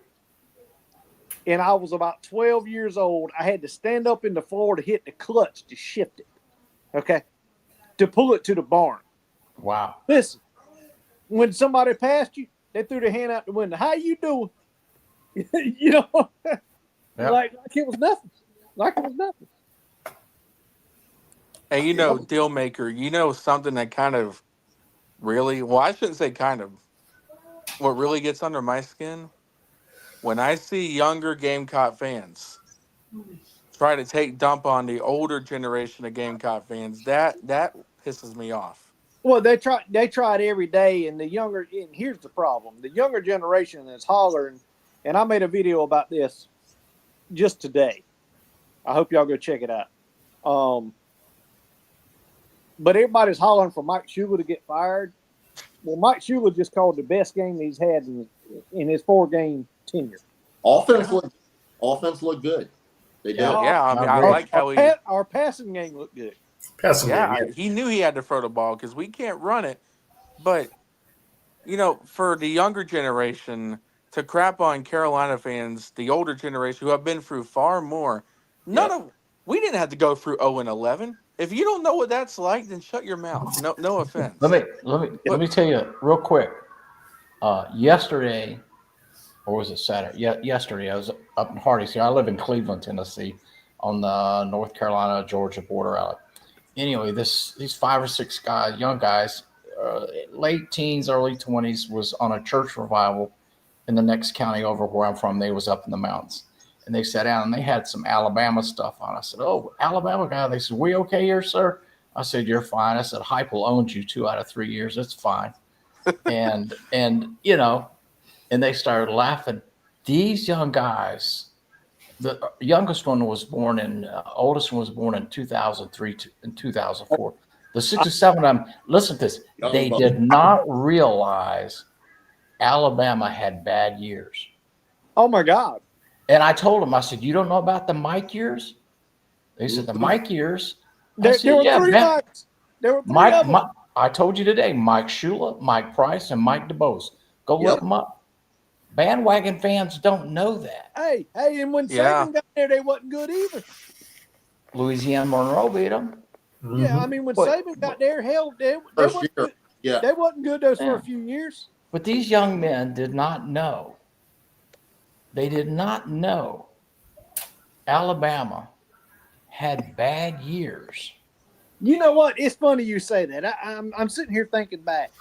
And I was about 12 years old. I had to stand up in the floor to hit the clutch to shift it, okay, to pull it to the barn. Wow. Listen, when somebody passed you, they threw their hand out the window. "How you doing?" You know, like it was nothing. Like it was nothing. And deal maker, something that kind of really, well, I shouldn't say kind of, what really gets under my skin when I see younger Gamecock fans try to take dump on the older generation of Gamecock fans, that pisses me off. Well, they tried every day, and and here's the problem: the younger generation is hollering, and I made a video about this just today. I hope y'all go check it out. But everybody's hollering for Mike Shula to get fired. Well, Mike Shula just called the best game he's had in his 4-game tenure. offense looked good. They did. Yeah, I mean, I Our- like how Our passing game looked good. he knew he had to throw the ball because we can't run it. But, for the younger generation to crap on Carolina fans, the older generation who have been through far more, we didn't have to go through 0-11. If you don't know what that's like, then shut your mouth. No offense. Let me tell you real quick. Yesterday, or was it Saturday? Yeah, yesterday I was up in Hardee's here. I live in Cleveland, Tennessee, on the North Carolina Georgia border out. Anyway, these 5 or 6 guys, young guys, late teens, early 20s, was on a church revival in the next county over where I'm from. They was up in the mountains. And they sat down and they had some Alabama stuff on. I said, "Oh, Alabama guy." They said, "We okay here, sir?" I said, "You're fine." I said, "Heupel owned you 2 out of 3 years. It's fine." and and they started laughing. These young guys, the youngest one was born oldest one was born in 2003 and 2004. The 6 or 7 of them, listen to this, they did not realize Alabama had bad years. Oh my God. And I told them, I said, "You don't know about the Mike years?" They said, "The Mike years." There were 3 Mikes. There were 3 of them. I told you today, Mike Shula, Mike Price, and Mike DeBose. Go Yep. look them up. Bandwagon fans don't know that. Hey, and when Yeah. Saban got there, they wasn't good either. Louisiana Monroe beat them. Yeah, I mean, when But- Saban got there, hell, they First wasn't year. good. Yeah. They wasn't good those for Yeah. a few years. But these young men did not know. They did not know Alabama had bad years. You know what? It's funny you say that. I'm sitting here thinking back,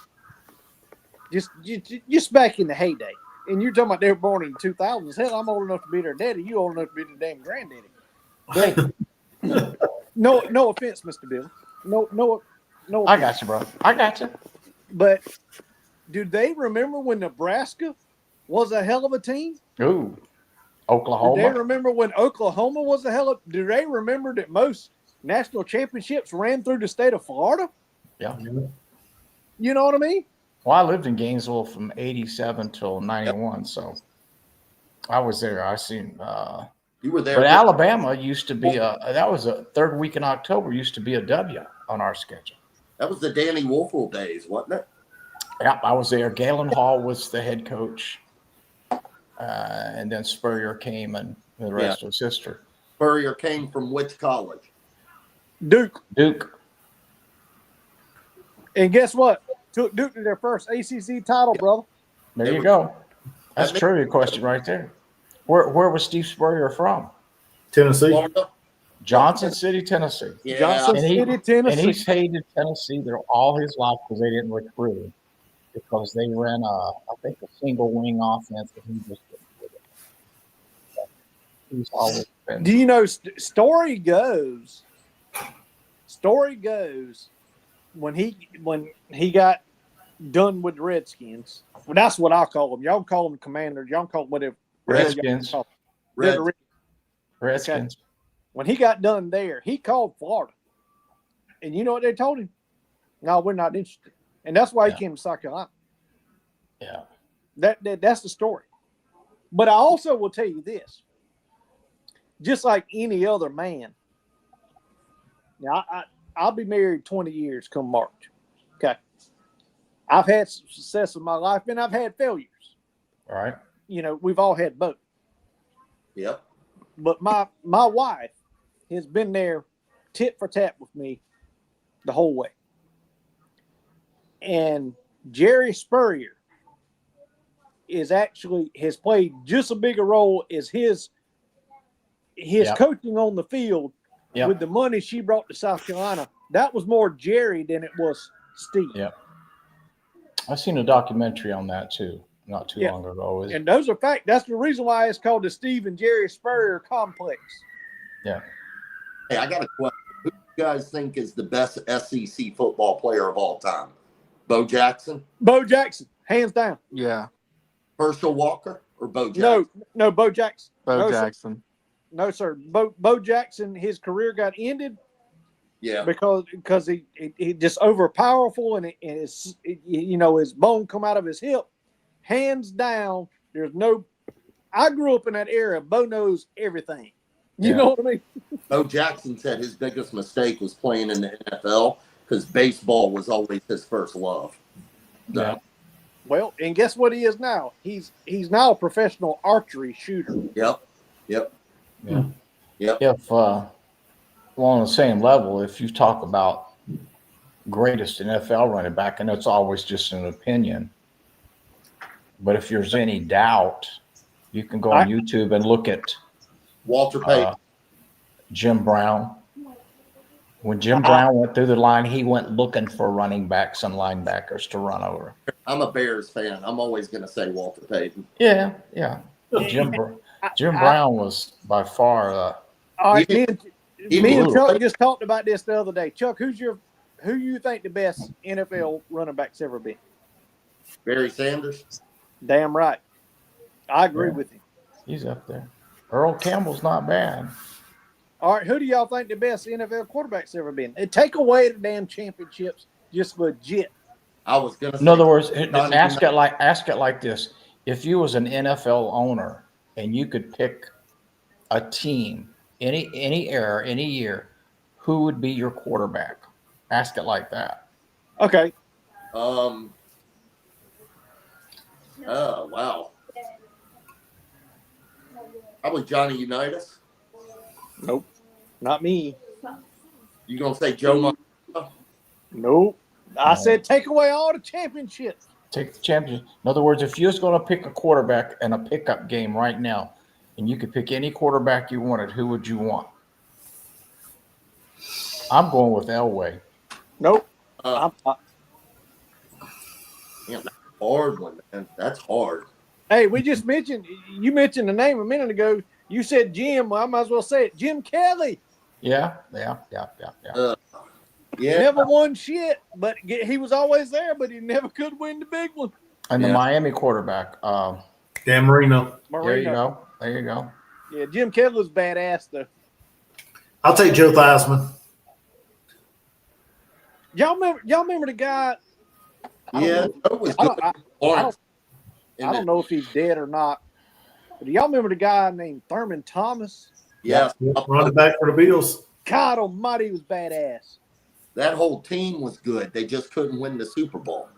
just back in the heyday, and you're talking about they were born in the 2000s. Hell, I'm old enough to be their daddy. You old enough to be their damn granddaddy. But no offense, Mr. Bill. No. I Offense. got you, bro. I got you. But do they remember when Nebraska was a hell of a team? Ooh, Do Oklahoma. they remember when Oklahoma was a hell of? Do they remember that most national championships ran through the state of Florida? Yeah. You know what I mean? Well, I lived in Gainesville from 87 till 91, so I was there. I seen You were there. but Alabama used to be that was a third week in October used to be a W on our schedule. That was the Danny Wolfle days, wasn't it? Yep, I was there. Galen Hall was the head coach. And then Spurrier came and the rest was history. Spurrier came from which college? Duke. And guess what? Took Duke to their first ACC title, brother. There you go. That's a trivia question right there. Where was Steve Spurrier from? Tennessee. Florida? Johnson City, Tennessee. Yeah. Johnson And he- City, Tennessee. And he's hated Tennessee all his life because they didn't recruit him because they ran I think a single wing offense and he just didn't do it. He's always been. Do you know? Story goes when he got done with the Redskins. Well, that's what I call them. Y'all call them Commanders. Y'all call them whatever. Redskins. They're Red. the Red- Redskins. When he got done there, he called Florida, and you know what they told him? No, we're not interested, and that's why he came to South Carolina. Yeah. That's the story. But I also will tell you this: just like any other man. Now, I'll be married 20 years come March. Okay. I've had success in my life and I've had failures. All right. You know, we've all had both. Yep. But my wife has been there tit for tat with me the whole way. And Jerry Spurrier has played just a bigger role as his coaching on the field with the money she brought to South Carolina. That was more Jerry than it was Steve. Yeah. I've seen a documentary on that too, not too long ago. And those are facts. That's the reason why it's called the Steve and Jerry Spurrier complex. Yeah. Hey, I got a question. Who do you guys think is the best SEC football player of all time? Bo Jackson? Bo Jackson, hands down. Yeah. Herschel Walker or Bo Jackson? No, Bo Jackson. Bo no, Jackson. Sir. No, sir. Bo Jackson, his career got ended. Yeah. Because he just overpowerful and his bone come out of his hip. Hands down, there's no. I grew up in that era. Bo knows everything. You know what I mean? Bo Jackson said his biggest mistake was playing in the NFL because baseball was always his first love. So, Yeah. Well, and guess what he is now? He's now a professional archery shooter. Yep. Yeah. Yep. If on the same level, if you talk about greatest NFL running back, and it's always just an opinion, but if there's any doubt, you can go on YouTube and look at Walter Payton. Jim Brown. When Jim Brown went through the line, he went looking for running backs and linebackers to run over. I'm a Bears fan. I'm always going to say Walter Payton. Yeah. Jim Brown was by far. All right, me and Chuck brutal. just talked about this the other day. Chuck, who you think the best NFL running back's ever been? Barry Sanders. Damn right. I agree with him. He's up there. Earl Campbell's not bad. All right, who do y'all think the best NFL quarterback's ever been? And take away the damn championships, just legit. I was going to say. In other words, ask it like this: if you was an NFL owner and you could pick a team, any era, any year, who would be your quarterback? Ask it like that. Okay. Oh, wow. Probably Johnny Unitas. Nope, not me. You going to say Joe Montana? Nope. I said take away all the championships. Take the championship. In other words, if you was going to pick a quarterback in a pickup game right now, and you could pick any quarterback you wanted, who would you want? I'm going with Elway. Nope. Damn, that's a hard one, man. That's hard. Hey, you mentioned the name a minute ago. You said Jim. Well, I might as well say it. Jim Kelly. Yeah. Yeah. Never won shit, but he was always there, but he never could win the big one. And the Miami quarterback. Dan Marino. There you go. Yeah, Jim Kelly was badass, though. I'll take Joe Theismann. Y'all remember the guy? Yeah, Joe was good. I don't know if he's dead or not. But do y'all remember the guy named Thurman Thomas? Yeah. Running back for the Bills. God almighty, he was badass. That whole team was good. They just couldn't win the Super Bowl.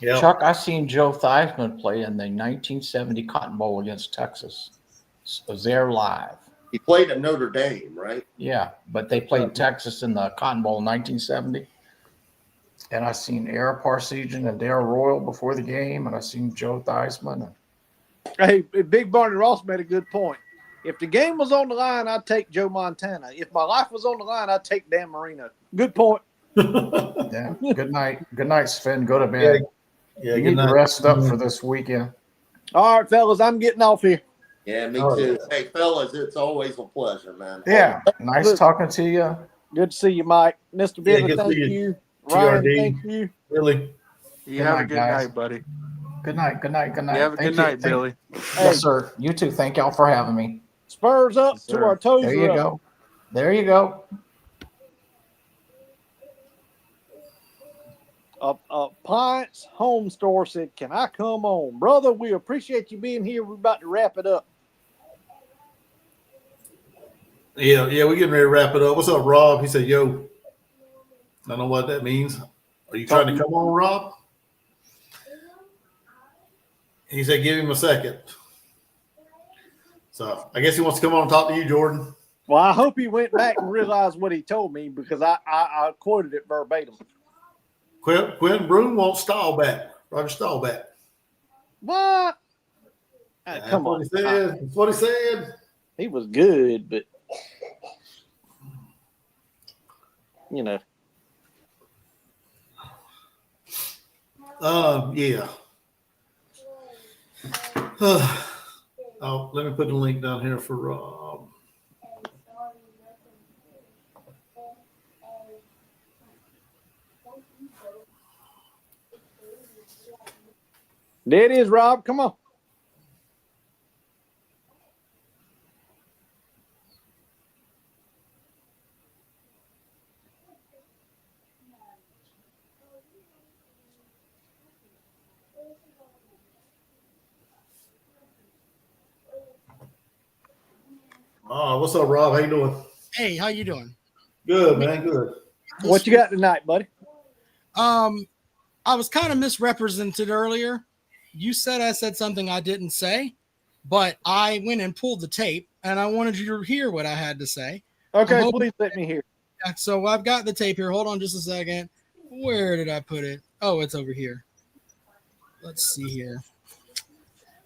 Yeah. Chuck, I seen Joe Theismann play in the 1970 Cotton Bowl against Texas. I was there live. He played at Notre Dame, right? Yeah, but they played Texas in the Cotton Bowl in 1970. And I seen Ara Parseghian and Darrell Royal before the game, and I seen Joe Theismann. Hey, Big Barney Ross made a good point. If the game was on the line, I'd take Joe Montana. If my life was on the line, I'd take Dan Marino. Good point. Yeah. Good night. Good night, Sven. Go to bed. Yeah, You good need night. to rest up for this weekend. All right, fellas, I'm getting off here. Yeah, me Oh, too. yeah. Hey, fellas, it's always a pleasure, man. Yeah. Nice talking to you. Good to see you, Mike. Mr. Bivens, good to thank see you. you. Ryan, TRD. thank you. Really? You Good have night, a good guys. night, buddy. Good night. Good night. Good night. You have a Thank good you. night, Billy. Yes, sir. You too. Thank y'all for having me. Spurs up Yes, to sir. our toes There are you up. go. There you go. Pints Home Store said, "Can I come on, brother? We appreciate you being here. We're about to wrap it up." Yeah, we're getting ready to wrap it up. What's up, Rob? He said, yo. I don't know what that means. Are you trying to come on, Rob? He said, give him a second. So I guess he wants to come on and talk to you, Jordan. Well, I hope he went back and realized what he told me because I quoted it verbatim. Quinn Broom wants Staubach. Roger Staubach. What? That's Come what on. he said. That's what he said. He was good, but you know. Yeah. Let me put the link down here for Rob. There it is, Rob. Come on. What's up, Rob? How you doing? Hey, how you doing? Good, man. Good. What you got tonight, buddy? I was kind of misrepresented earlier. You said I said something I didn't say, but I went and pulled the tape, and I wanted you to hear what I had to say. Okay, hoping- please let me hear. So I've got the tape here. Hold on just a second. Where did I put it? Oh, it's over here. Let's see here.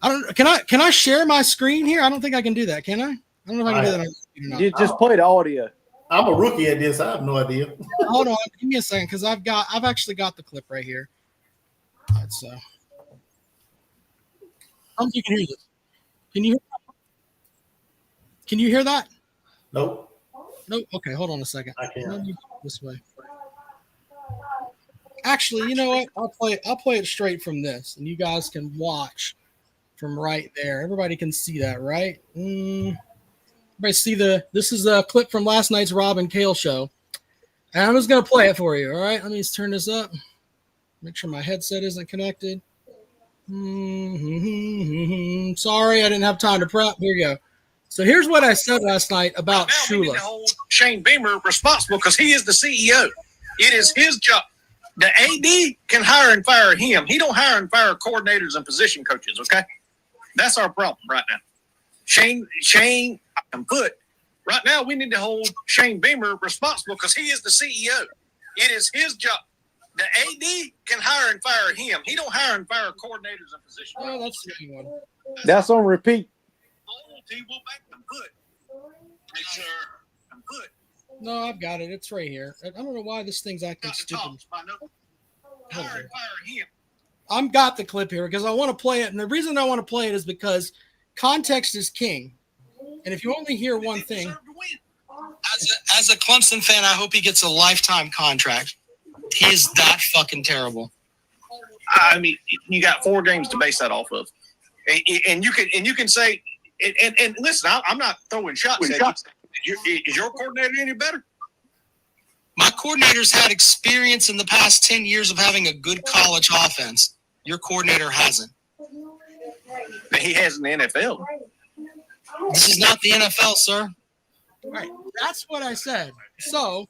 Can I share my screen here? I don't think I can do that. Can I? I don't know if I can do that on the computer or You not. just play the audio. I'm a rookie at this. I have no idea. Hold on, give me a second because I've actually got the clip right here. Let's I don't think you can hear this. Can you hear that? Nope. Nope. Okay, hold on a second. I can't. Let me go this way. Actually, you know what? I'll play it straight from this, and you guys can watch from right there. Everybody can see that, right? Everybody see this is a clip from last night's Rob and Kale show. And I'm just gonna play it for you. All right, let me just turn this up. Make sure my headset isn't connected. Sorry, I didn't have time to prep. Here you go. So here's what I said last night about Now we need Shula. to hold Shane Beamer responsible because he is the CEO. It is his job The AD can hire and fire him. He don't hire and fire coordinators and position coaches, okay? That's our problem right now. Shane, I'm good. Right now, we need to hold Shane Beamer responsible because he is the CEO. It is his job. The AD can hire and fire him. He don't hire and fire coordinators and position coaches. Oh, that's the one. That's on repeat. I'm good. Yes, sir. I'm good. No, I've got it. It's right here. I don't know why this thing's acting stupid. Hire and fire him. I've got the clip here because I want to play it. And the reason I want to play it is because context is king. And if you only hear one thing. As a Clemson fan, I hope he gets a lifetime contract. He is that fucking terrible. I mean, you got 4 games to base that off of. And you can say, and listen, I'm not throwing shots at you. Is your coordinator any better? My coordinator's had experience in the past 10 years of having a good college offense. Your coordinator hasn't. He has in the NFL. This is not the NFL, sir. Right. That's what I said. So,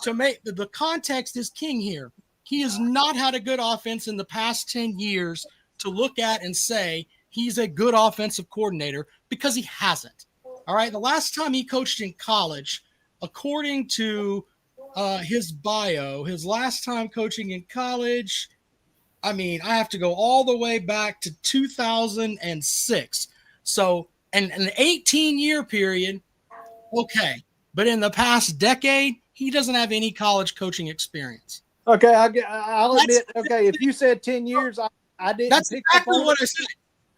to make the context is king here. He has not had a good offense in the past 10 years to look at and say he's a good offensive coordinator because he hasn't. All right. The last time he coached in college, according to his bio, his last time coaching in college, I mean, I have to go all the way back to 2006. So, and an 18-year period, okay. But in the past decade, he doesn't have any college coaching experience. Okay, I'll admit. Okay, if you said 10 years, I didn't. That's exactly what I said.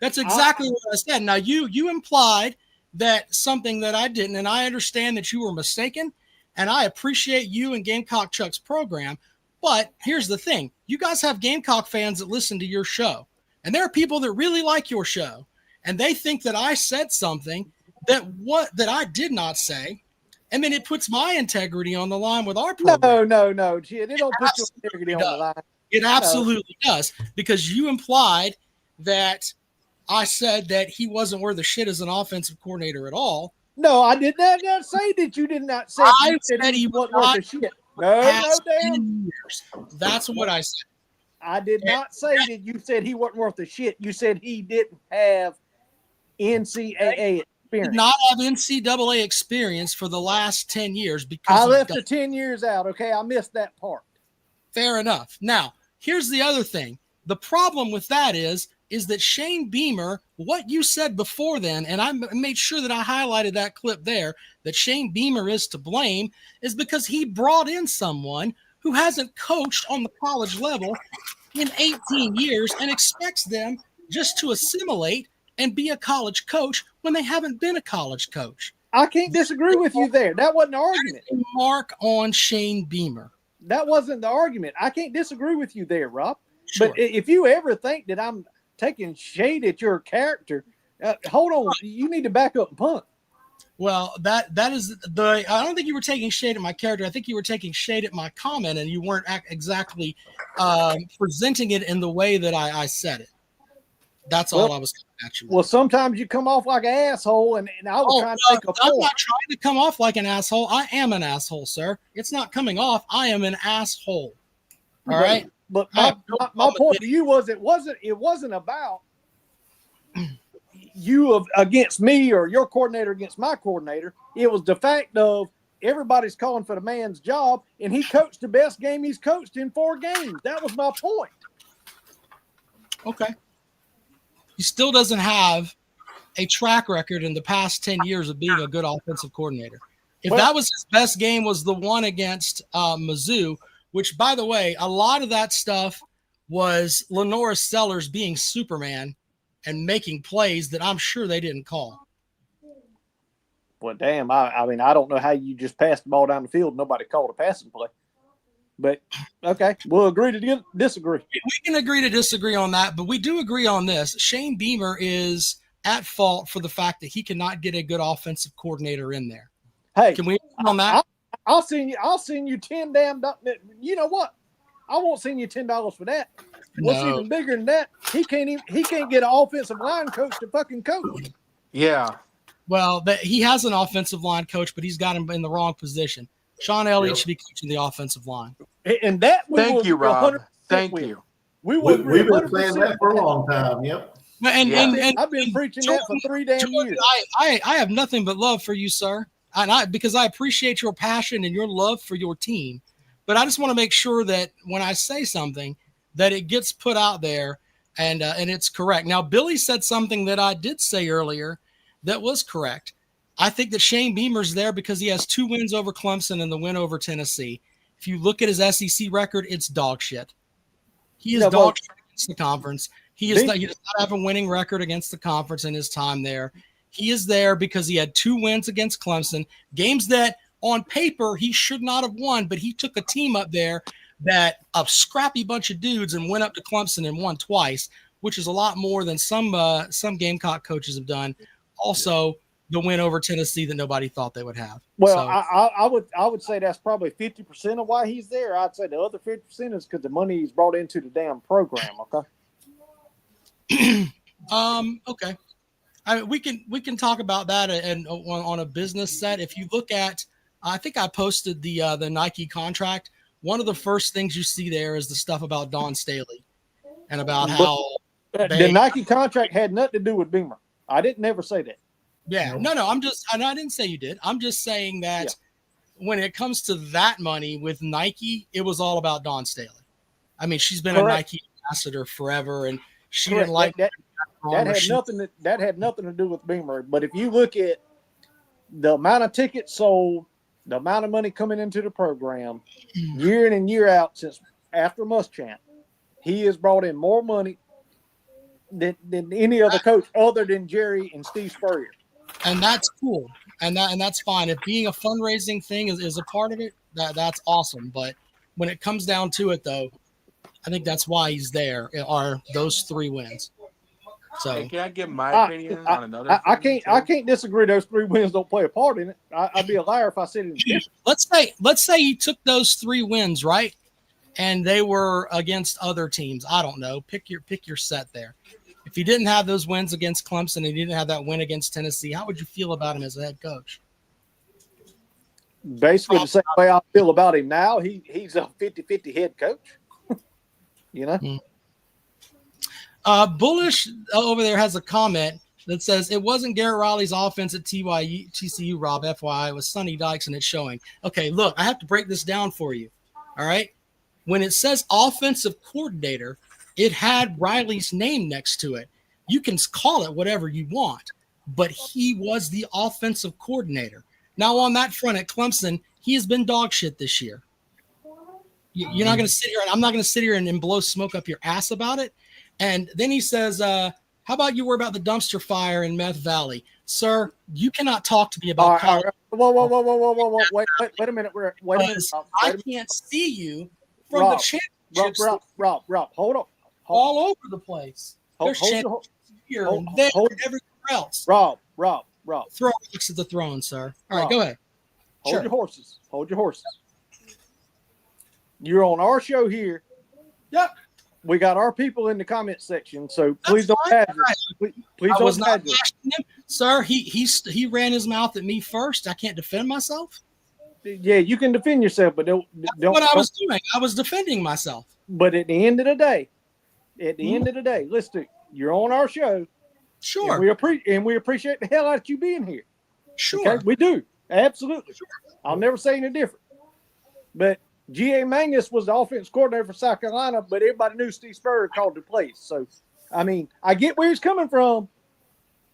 That's exactly what I said. Now, you implied that something that I didn't, and I understand that you were mistaken, and I appreciate you and Gamecock Chuck's program. But here's the thing. You guys have Gamecock fans that listen to your show, and there are people that really like your show, and they think that I said something that I did not say, and then it puts my integrity on the line with our program. No. It don't put your integrity on the line. It absolutely does, because you implied that I said that he wasn't worth a shit as an offensive coordinator at all. No, I did not say that you did not say I said he wasn't was worth a shit. No, damn. That's what I said. I did not say that you said he wasn't worth a shit. You said he didn't have NCAA experience. Did not have NCAA experience for the last 10 years because I left the 10 years out. Okay, I missed that part. Fair enough. Now, here's the other thing. The problem with that is that Shane Beamer, what you said before then, and I made sure that I highlighted that clip there, that Shane Beamer is to blame, is because he brought in someone who hasn't coached on the college level in 18 years and expects them just to assimilate and be a college coach when they haven't been a college coach. I can't disagree with you there. That wasn't the argument. Mark on Shane Beamer. That wasn't the argument. I can't disagree with you there, Rob. Sure. But if you ever think that I'm taking shade at your character, hold on. You need to back up and punt. Well, that is I don't think you were taking shade at my character. I think you were taking shade at my comment, and you weren't exactly presenting it in the way that I said it. That's all I was actually. Well, sometimes you come off like an asshole, and I was trying to make a point. I'm not trying to come off like an asshole. I am an asshole, sir. It's not coming off. I am an asshole. All right. But my point to you was it wasn't about you against me or your coordinator against my coordinator. It was the fact of everybody's calling for the man's job, and he coached the best game he's coached in 4 games. That was my point. Okay. He still doesn't have a track record in the past 10 years of being a good offensive coordinator. If that was his best game was the one against Mizzou, which, by the way, a lot of that stuff was Lenora Sellers being Superman and making plays that I'm sure they didn't call. Well, damn, I mean, I don't know how you just passed the ball down the field and nobody called a passing play. But, okay, we'll agree to disagree. We can agree to disagree on that, but we do agree on this. Shane Beamer is at fault for the fact that he cannot get a good offensive coordinator in there. Hey, can we agree on that? I'll send you $10 damn. You know what? I won't send you $10 for that. What's even bigger than that? He can't get an offensive line coach to fucking coach. Yeah. Well, he has an offensive line coach, but he's got him in the wrong position. Sean Elliott should be coaching the offensive line. And that we Thank will you, agree Rob. 100% Thank with. you. We will agree We've been saying 100%. that for a long time. Yep. And, Yeah. and I've been preaching that for 3 damn Jordan, years. I have nothing but love for you, sir. And because I appreciate your passion and your love for your team. But I just want to make sure that when I say something, that it gets put out there and it's correct. Now, Billy said something that I did say earlier that was correct. I think that Shane Beamer's there because he has 2 wins over Clemson and the win over Tennessee. If you look at his SEC record, it's dog shit. He is dog shit against the conference. He does not have a winning record against the conference in his time there. He is there because he had 2 wins against Clemson, games that on paper he should not have won, but he took a team up there that a scrappy bunch of dudes and went up to Clemson and won twice, which is a lot more than some Gamecock coaches have done. Also, the win over Tennessee that nobody thought they would have. Well, So, I would say that's probably 50% of why he's there. I'd say the other 50% is because the money he's brought into the damn program. Okay. okay. I mean, we can talk about that and on a business set. If you look at, I think I posted the Nike contract. One of the first things you see there is the stuff about Don Staley and about how the Nike contract had nothing to do with Beamer. I didn't never say that. Yeah, no, I didn't say you did. I'm just saying that when it comes to that money with Nike, it was all about Don Staley. I mean, she's been a Nike ambassador forever, and she didn't like that. That had nothing to do with Beamer. But if you look at the amount of tickets sold, the amount of money coming into the program, year in and year out since after Muschamp, he has brought in more money than any other coach other than Jerry and Steve Spurrier. And that's cool, and that's fine. If being a fundraising thing is a part of it, that's awesome. But when it comes down to it, though, I think that's why he's there. Are those 3 wins? So Hey, can I give my opinion on another? I can't disagree. Those 3 wins don't play a part in it. I'd be a liar if I said it was different. Let's say he took those 3 wins, right, and they were against other teams. I don't know. Pick your set there. If he didn't have those wins against Clemson and he didn't have that win against Tennessee, how would you feel about him as a head coach? Basically the same way I feel about him now. He's a 50-50 head coach. You know? Bullish over there has a comment that says it wasn't Garrett Riley's offense at TCU, Rob, FYI. It was Sonny Dykes, and it's showing. Okay, look, I have to break this down for you. All right? When it says offensive coordinator, it had Riley's name next to it. You can call it whatever you want, but he was the offensive coordinator. Now, on that front at Clemson, he has been dog shit this year. You're not going to sit here, and I'm not going to sit here and blow smoke up your ass about it. And then he says, how about you worry about the dumpster fire in Meth Valley? Sir, you cannot talk to me about college. Whoa. Wait a minute. Wait a minute. I can't see you from the championships. Rob, hold on. All over the place. There's championships here and there and everywhere else. Rob. Throw rocks at the throne, sir. All right, go ahead. Hold your horses. You're on our show here. Yep. We got our people in the comment section, so please don't badger. Please don't badger. Sir, he ran his mouth at me first. I can't defend myself. Yeah, you can defend yourself, but don't. What I was doing, I was defending myself. But at the end of the day, listen, you're on our show. Sure. And we appreciate the hell out of you being here. Sure. Okay? We do. Absolutely. Sure. I'll never say anything different. But G.A. Mangus was the offense coordinator for South Carolina, but everybody knew Steve Spurrier called the plays. So, I mean, I get where he's coming from.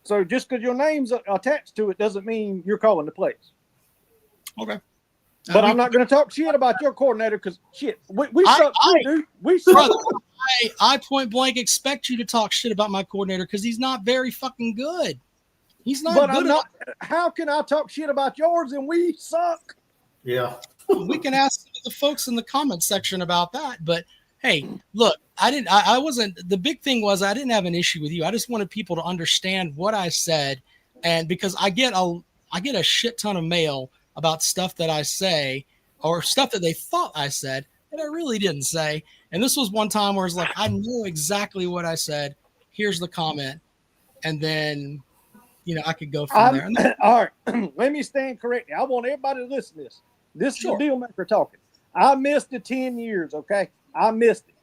So just because your name's attached to it doesn't mean you're calling the plays. Okay. But I'm not going to talk shit about your coordinator because shit, we suck too, dude. We suck. Brother, I point blank expect you to talk shit about my coordinator because he's not very fucking good. He's not but good. I'm not. How can I talk shit about yours and we suck? Yeah. We can ask the folks in the comment section about that. But hey, look, I wasn't, the big thing was I didn't have an issue with you. I just wanted people to understand what I said. And because I get a shit ton of mail about stuff that I say or stuff that they thought I said that I really didn't say. And this was one time where it's like, I know exactly what I said. Here's the comment. And then, I could go from there. All right. Let me stand correctly. I want everybody to listen to this. This is the deal maker talking. I missed the 10 years, okay? I missed it.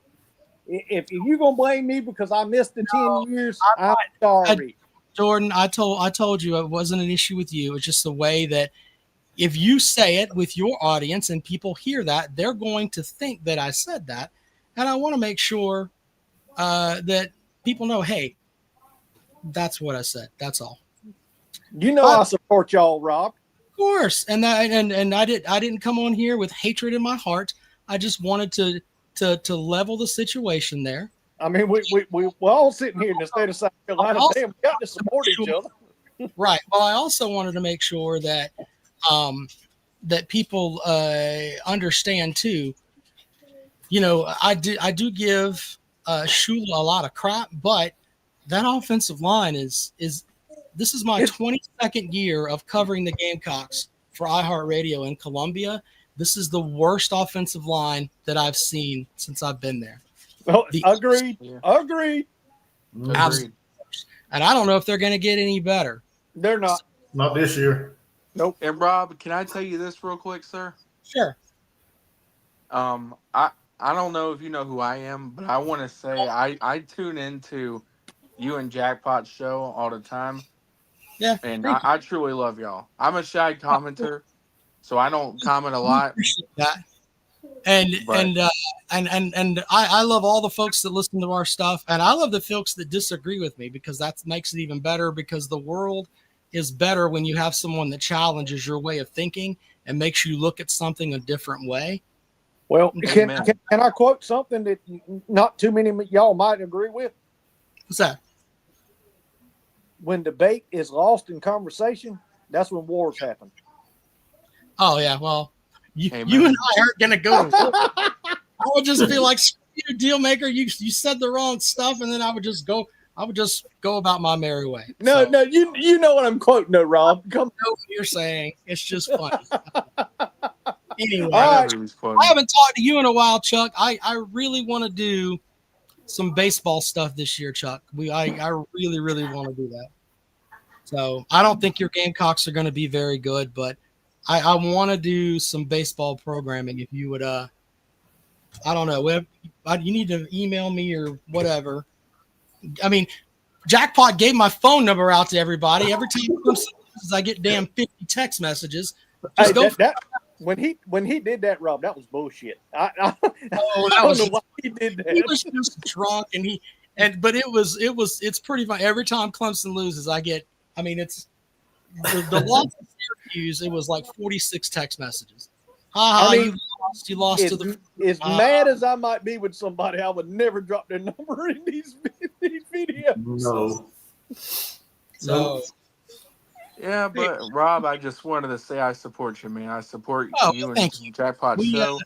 If you're going to blame me because I missed the 10 years, I'm sorry. Jordan, I told you it wasn't an issue with you. It's just the way that if you say it with your audience and people hear that, they're going to think that I said that. And I want to make sure that people know, hey, that's what I said. That's all. You know I support y'all, Rob. Of course. And I didn't come on here with hatred in my heart. I just wanted to level the situation there. I mean, we're all sitting here in the state of South Carolina. Damn, we got to support each other. Right. Well, I also wanted to make sure that that people understand too. You know, I do give Shula a lot of crap, but that offensive line is this is my 22nd year of covering the Gamecocks for iHeartRadio in Columbia. This is the worst offensive line that I've seen since I've been there. Oh, agreed. Agreed. Agreed. And I don't know if they're going to get any better. They're not. Not this year. Nope. And Rob, can I tell you this real quick, sir? Sure. I don't know if you know who I am, but I want to say I tune into you and Jackpot's show all the time. Yeah. And I truly love y'all. I'm a shy commenter, so I don't comment a lot. Appreciate that. And I love all the folks that listen to our stuff, and I love the folks that disagree with me because that makes it even better. Because the world is better when you have someone that challenges your way of thinking and makes you look at something a different way. Well, can I quote something that not too many of y'all might agree with? What's that? When debate is lost in conversation, that's when wars happen. Oh yeah, well, you and I aren't gonna go. I would just be like, "You deal maker, you said the wrong stuff," and then I would just go about my merry way. No, you know what I'm quoting, though, Rob. I know what you're saying. It's just funny. Anyway, right. I haven't talked to you in a while, Chuck. I really want to do some baseball stuff this year, Chuck. I really, really want to do that. So I don't think your Gamecocks are going to be very good, but I want to do some baseball programming. If you would, I don't know, you need to email me or whatever. I mean, Jackpot gave my phone number out to everybody. Every time I get damn 50 text messages. Hey, when he did that, Rob, that was bullshit. I don't know why he did that. He was just drunk, but it's pretty fun. Every time Clemson loses, it's the loss of Syracuse. It was like 46 text messages. You lost to the. As mad as I might be with somebody, I would never drop their number in these videos. No. So. Yeah, but Rob, I just wanted to say I support you, man. I support you and Jackpot's show.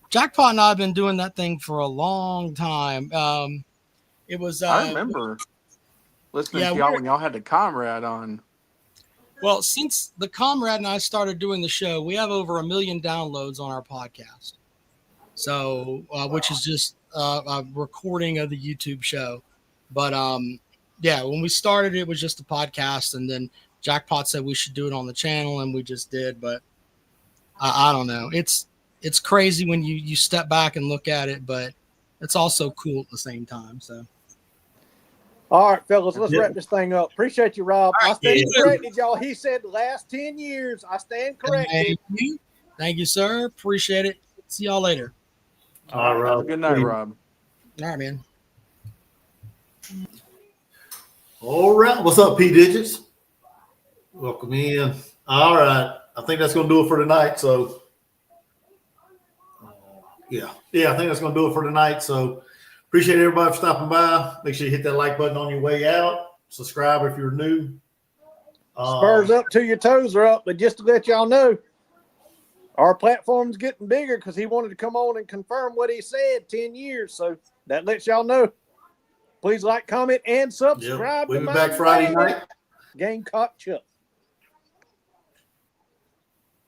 Jackpot and I have been doing that thing for a long time. It was. I remember listening to y'all when y'all had the Comrade on. Well, since the Comrade and I started doing the show, we have over 1 million downloads on our podcast. So, which is just a recording of the YouTube show. But when we started, it was just a podcast, and then Jackpot said we should do it on the channel, and we just did. But I don't know. It's crazy when you step back and look at it, but it's also cool at the same time. So. All right, fellas, let's wrap this thing up. Appreciate you, Rob. I stand corrected, y'all. He said the last 10 years. I stand corrected. Thank you, sir. Appreciate it. See y'all later. All right, Rob. Good night, Rob. All right, man. All right. What's up, P Digits? Welcome in. All right. I think that's going to do it for tonight. So, yeah, I think that's going to do it for tonight. So, appreciate everybody for stopping by. Make sure you hit that like button on your way out. Subscribe if you're new. Spurs up till your toes are up. But just to let y'all know, our platform's getting bigger because he wanted to come on and confirm what he said 10 years. So that lets y'all know. Please like, comment, and subscribe. We'll be back Friday night. Gamecock Chuck.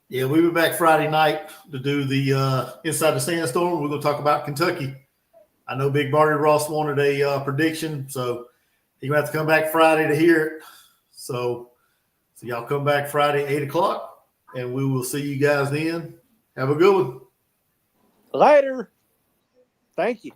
Yeah, we'll be back Friday night to do the Inside the Sandstorm. We're going to talk about Kentucky. I know Big Barty Ross wanted a prediction, so he's going to have to come back Friday to hear it. So y'all come back Friday, 8 o'clock, and we will see you guys then. Have a good one. Later. Thank you.